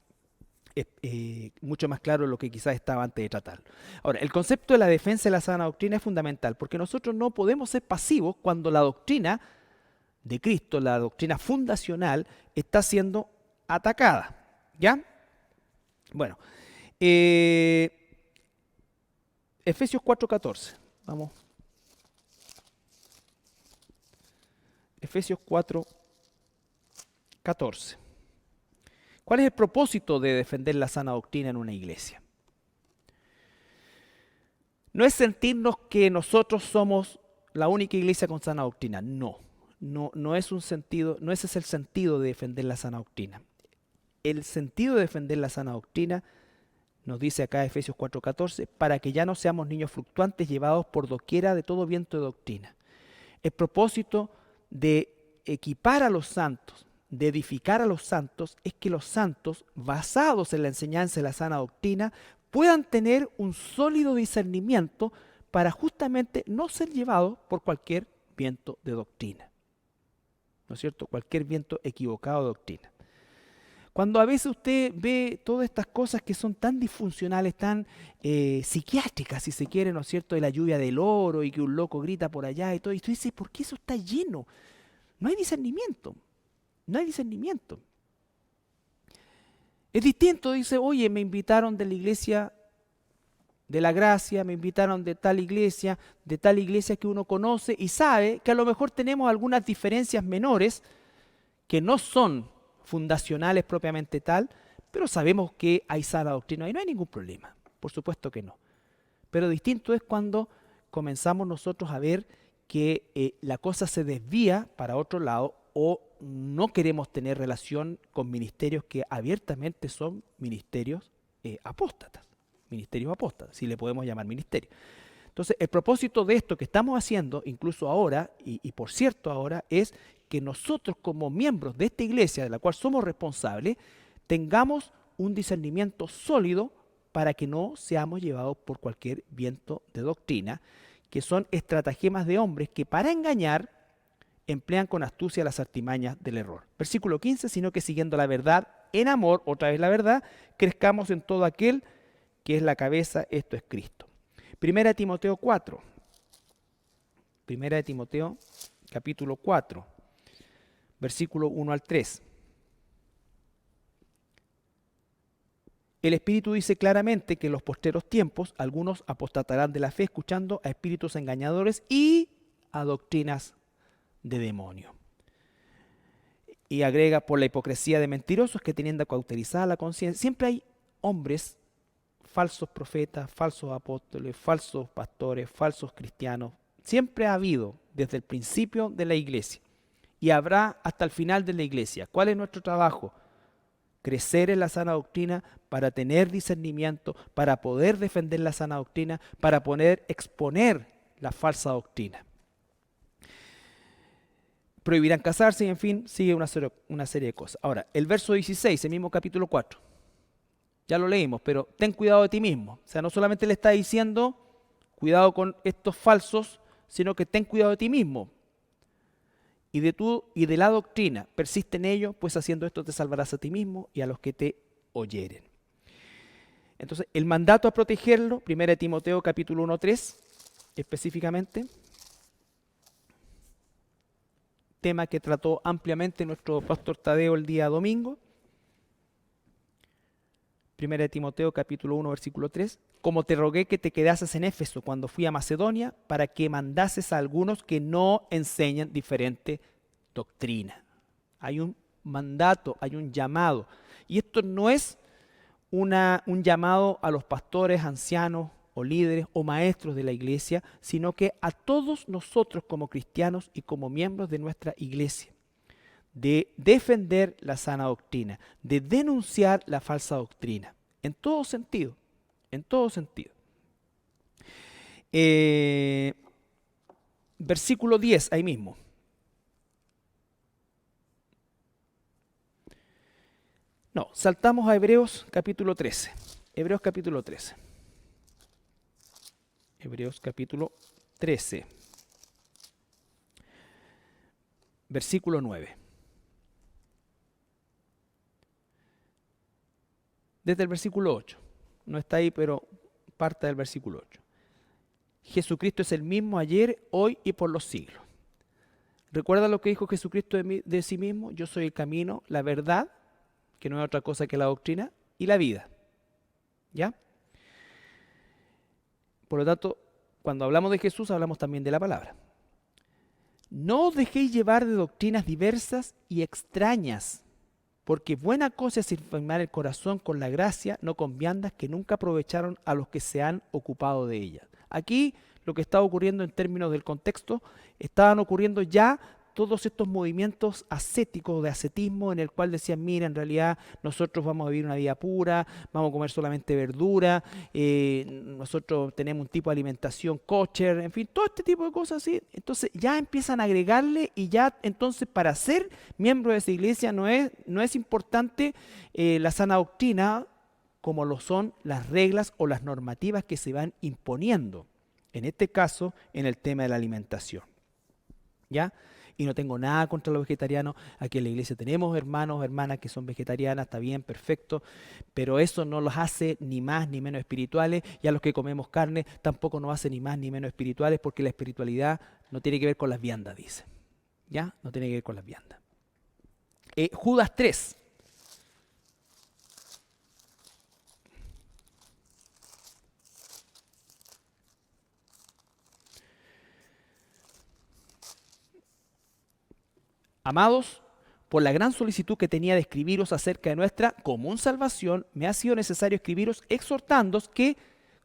claro de lo que quizás estaba antes de tratarlo. Ahora, el concepto de la defensa de la sana doctrina es fundamental, porque nosotros no podemos ser pasivos cuando la doctrina de Cristo, la doctrina fundacional, está siendo atacada, ¿Ya? Bueno, Efesios 4:14. Vamos. Efesios 4:14. ¿Cuál es el propósito de defender la sana doctrina en una iglesia? No es sentirnos que nosotros somos la única iglesia con sana doctrina. No es un sentido, no ese es el sentido de defender la sana doctrina. El sentido de defender la sana doctrina, nos dice acá Efesios 4:14, para que ya no seamos niños fluctuantes llevados por doquiera de todo viento de doctrina. El propósito de equipar a los santos, de edificar a los santos, es que los santos, basados en la enseñanza de la sana doctrina, puedan tener un sólido discernimiento para justamente no ser llevados por cualquier viento de doctrina. ¿No es cierto? Cualquier viento equivocado de doctrina. Cuando a veces usted ve todas estas cosas que son tan disfuncionales, tan psiquiátricas, si se quiere, ¿no es cierto?, de la lluvia del oro y que un loco grita por allá y todo, y usted dice, ¿por qué eso está lleno? No hay discernimiento, no hay discernimiento. Es distinto, dice, oye, me invitaron de la iglesia de la gracia, me invitaron de tal iglesia que uno conoce y sabe que a lo mejor tenemos algunas diferencias menores que no son fundacionales propiamente tal, pero sabemos que hay sana doctrina y no hay ningún problema, por supuesto que no. Pero distinto es cuando comenzamos nosotros a ver que la cosa se desvía para otro lado o no queremos tener relación con ministerios que abiertamente son ministerios apóstatas, si le podemos llamar ministerio. Entonces, el propósito de esto que estamos haciendo, incluso ahora, y por cierto ahora, es que nosotros como miembros de esta iglesia de la cual somos responsables, tengamos un discernimiento sólido para que no seamos llevados por cualquier viento de doctrina, que son estratagemas de hombres que para engañar emplean con astucia las artimañas del error. Versículo 15, sino que siguiendo la verdad en amor, otra vez la verdad, crezcamos en todo aquel que es la cabeza, esto es Cristo. Primera de Timoteo 4. Primera de Timoteo, capítulo 4, versículo 1 al 3. El Espíritu dice claramente que en los posteros tiempos algunos apostatarán de la fe escuchando a espíritus engañadores y a doctrinas de demonio. Y agrega, por la hipocresía de mentirosos que teniendo cauterizada la conciencia. Siempre hay hombres, falsos profetas, falsos apóstoles, falsos pastores, falsos cristianos. Siempre ha habido desde el principio de la iglesia y habrá hasta el final de la iglesia. ¿Cuál es nuestro trabajo? Crecer en la sana doctrina para tener discernimiento, para poder defender la sana doctrina, para poder exponer la falsa doctrina. Prohibirán casarse y en fin, sigue una serie de cosas. Ahora, el verso 16, el mismo capítulo 4. Ya lo leímos, pero ten cuidado de ti mismo. O sea, no solamente le está diciendo cuidado con estos falsos, sino que ten cuidado de ti mismo. Y de la doctrina, persiste en ello, pues haciendo esto te salvarás a ti mismo y a los que te oyeren. Entonces, el mandato a protegerlo, 1 Timoteo capítulo 1:3, específicamente, tema que trató ampliamente nuestro pastor Tadeo el día domingo. 1 Timoteo capítulo 1, versículo 3. Como te rogué que te quedases en Éfeso cuando fui a Macedonia, para que mandases a algunos que no enseñan diferente doctrina. Hay un mandato, hay un llamado. Y esto no es un llamado a los pastores, ancianos o líderes o maestros de la iglesia, sino que a todos nosotros como cristianos y como miembros de nuestra iglesia, de defender la sana doctrina, de denunciar la falsa doctrina, en todo sentido, en todo sentido. Versículo 10, ahí mismo. No, saltamos a Hebreos capítulo 13. Hebreos capítulo 13. Hebreos capítulo 13. Versículo 9. Desde el versículo 8. No está ahí, pero parte del versículo 8. Jesucristo es el mismo ayer, hoy y por los siglos. ¿Recuerda lo que dijo Jesucristo de sí mismo? Yo soy el camino, la verdad que no es otra cosa que la doctrina, y la vida. ¿Ya? Por lo tanto, cuando hablamos de Jesús, hablamos también de la palabra. No os dejéis llevar de doctrinas diversas y extrañas, porque buena cosa es inflamar el corazón con la gracia, no con viandas que nunca aprovecharon a los que se han ocupado de ellas. Aquí lo que está ocurriendo en términos del contexto, estaban ocurriendo ya todos estos movimientos ascéticos, de ascetismo, en el cual decían, mira, en realidad nosotros vamos a vivir una vida pura, vamos a comer solamente verdura, nosotros tenemos un tipo de alimentación kosher, en fin, todo este tipo de cosas así. Entonces ya empiezan a agregarle y ya entonces para ser miembro de esa iglesia no es importante la sana doctrina como lo son las reglas o las normativas que se van imponiendo. En este caso, en el tema de la alimentación. ¿Ya? Y no tengo nada contra los vegetarianos. Aquí en la iglesia tenemos hermanos, hermanas que son vegetarianas, está bien, perfecto. Pero eso no los hace ni más ni menos espirituales. Y a los que comemos carne tampoco nos hace ni más ni menos espirituales, porque la espiritualidad no tiene que ver con las viandas, dice. ¿Ya? No tiene que ver con las viandas. Judas 3. Amados, por la gran solicitud que tenía de escribiros acerca de nuestra común salvación, me ha sido necesario escribiros exhortándoos que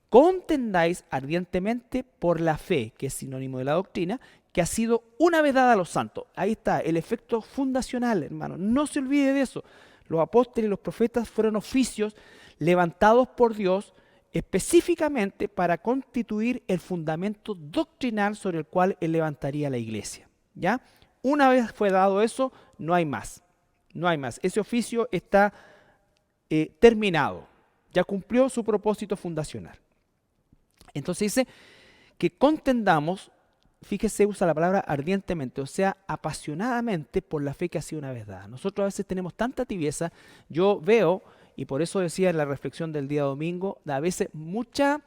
contendáis ardientemente por la fe, que es sinónimo de la doctrina, que ha sido una vez dada a los santos. Ahí está, el efecto fundacional, hermano. No se olvide de eso. Los apóstoles y los profetas fueron oficios levantados por Dios específicamente para constituir el fundamento doctrinal sobre el cual Él levantaría la iglesia. ¿Ya? Una vez fue dado eso, no hay más. No hay más. Ese oficio está terminado. Ya cumplió su propósito fundacional. Entonces dice que contendamos, fíjese, usa la palabra ardientemente, o sea, apasionadamente por la fe que ha sido una vez dada. Nosotros a veces tenemos tanta tibieza, yo veo, y por eso decía en la reflexión del día domingo, a veces mucha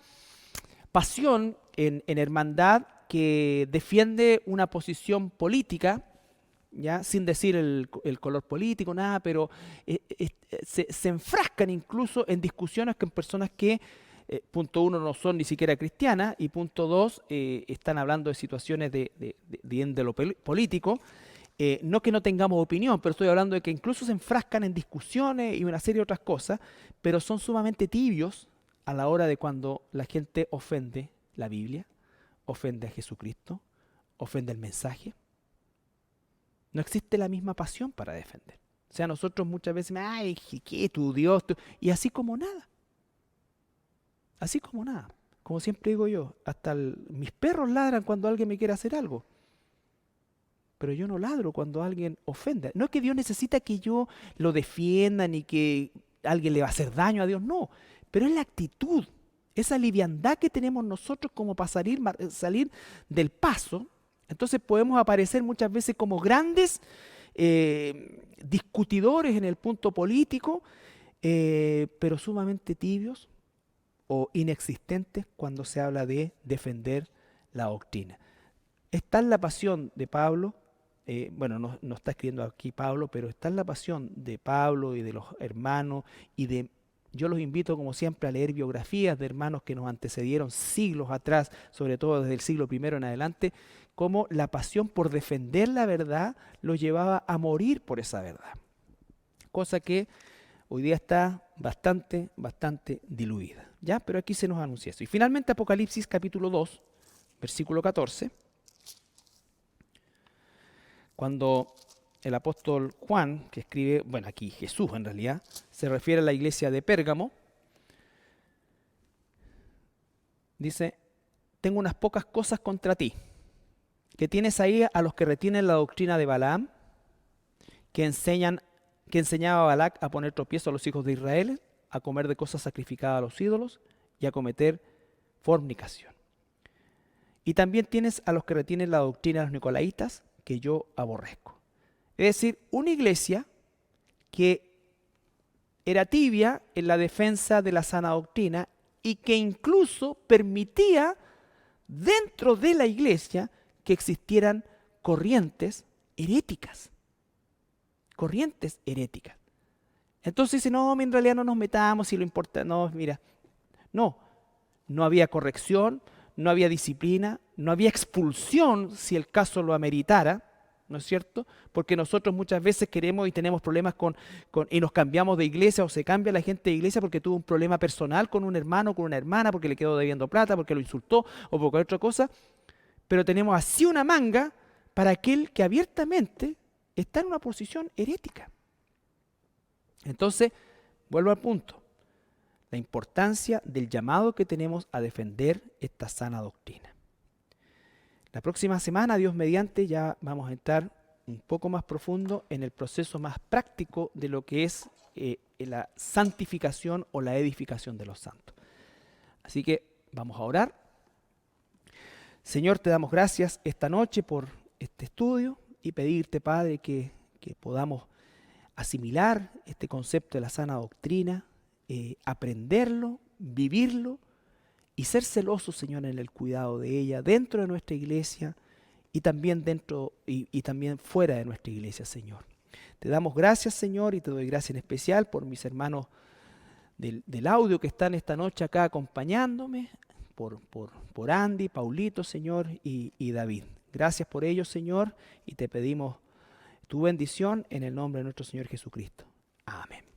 pasión en hermandad que defiende una posición política, ¿ya? Sin decir el color político, nada, pero se enfrascan incluso en discusiones con personas que, punto uno, no son ni siquiera cristianas, y punto dos, están hablando de situaciones de índole político. No que no tengamos opinión, pero estoy hablando de que incluso se enfrascan en discusiones y una serie de otras cosas, pero son sumamente tibios a la hora de cuando la gente ofende la Biblia, ofende a Jesucristo, ofende el mensaje. No existe la misma pasión para defender. O sea, nosotros muchas veces, ay, ¿qué tu Dios? Y así como nada. Así como nada. Como siempre digo yo, hasta mis perros ladran cuando alguien me quiere hacer algo. Pero yo no ladro cuando alguien ofende. No es que Dios necesita que yo lo defienda ni que alguien le va a hacer daño a Dios, no. Pero es la actitud, esa liviandad que tenemos nosotros como para salir del paso. Entonces podemos aparecer muchas veces como grandes discutidores en el punto político, pero sumamente tibios o inexistentes cuando se habla de defender la doctrina. Está en la pasión de Pablo, bueno, no está escribiendo aquí Pablo, pero está en la pasión de Pablo y de los hermanos yo los invito como siempre a leer biografías de hermanos que nos antecedieron siglos atrás, sobre todo desde el siglo I en adelante, cómo la pasión por defender la verdad los llevaba a morir por esa verdad. Cosa que hoy día está bastante diluida. ¿Ya? Pero aquí se nos anuncia eso. Y finalmente Apocalipsis capítulo 2, versículo 14, cuando el apóstol Juan, que escribe, bueno, aquí Jesús en realidad, se refiere a la iglesia de Pérgamo, dice, tengo unas pocas cosas contra ti, que tienes ahí a los que retienen la doctrina de Balaam, que enseñaba a Balac a poner tropiezo a los hijos de Israel, a comer de cosas sacrificadas a los ídolos y a cometer fornicación. Y también tienes a los que retienen la doctrina de los nicolaitas, que yo aborrezco. Es decir, una iglesia que era tibia en la defensa de la sana doctrina y que incluso permitía dentro de la iglesia que existieran corrientes heréticas. Corrientes heréticas. Entonces dice, no, en realidad no nos metamos si lo importa. No, mira, no había corrección, no había disciplina, no había expulsión si el caso lo ameritara, ¿no es cierto? Porque nosotros muchas veces queremos y tenemos problemas y nos cambiamos de iglesia o se cambia la gente de iglesia porque tuvo un problema personal con un hermano, con una hermana, porque le quedó debiendo plata, porque lo insultó o por cualquier otra cosa. Pero tenemos así una manga para aquel que abiertamente está en una posición herética. Entonces, vuelvo al punto, la importancia del llamado que tenemos a defender esta sana doctrina. La próxima semana, Dios mediante, ya vamos a entrar un poco más profundo en el proceso más práctico de lo que es la santificación o la edificación de los santos. Así que vamos a orar. Señor, te damos gracias esta noche por este estudio y pedirte, Padre, que podamos asimilar este concepto de la sana doctrina, aprenderlo, vivirlo y ser celosos, Señor, en el cuidado de ella dentro de nuestra iglesia y también dentro y también fuera de nuestra iglesia, Señor. Te damos gracias, Señor, y te doy gracias en especial por mis hermanos del audio que están esta noche acá acompañándome, por Andy, Paulito, Señor, y David. Gracias por ellos, Señor, y te pedimos tu bendición en el nombre de nuestro Señor Jesucristo. Amén.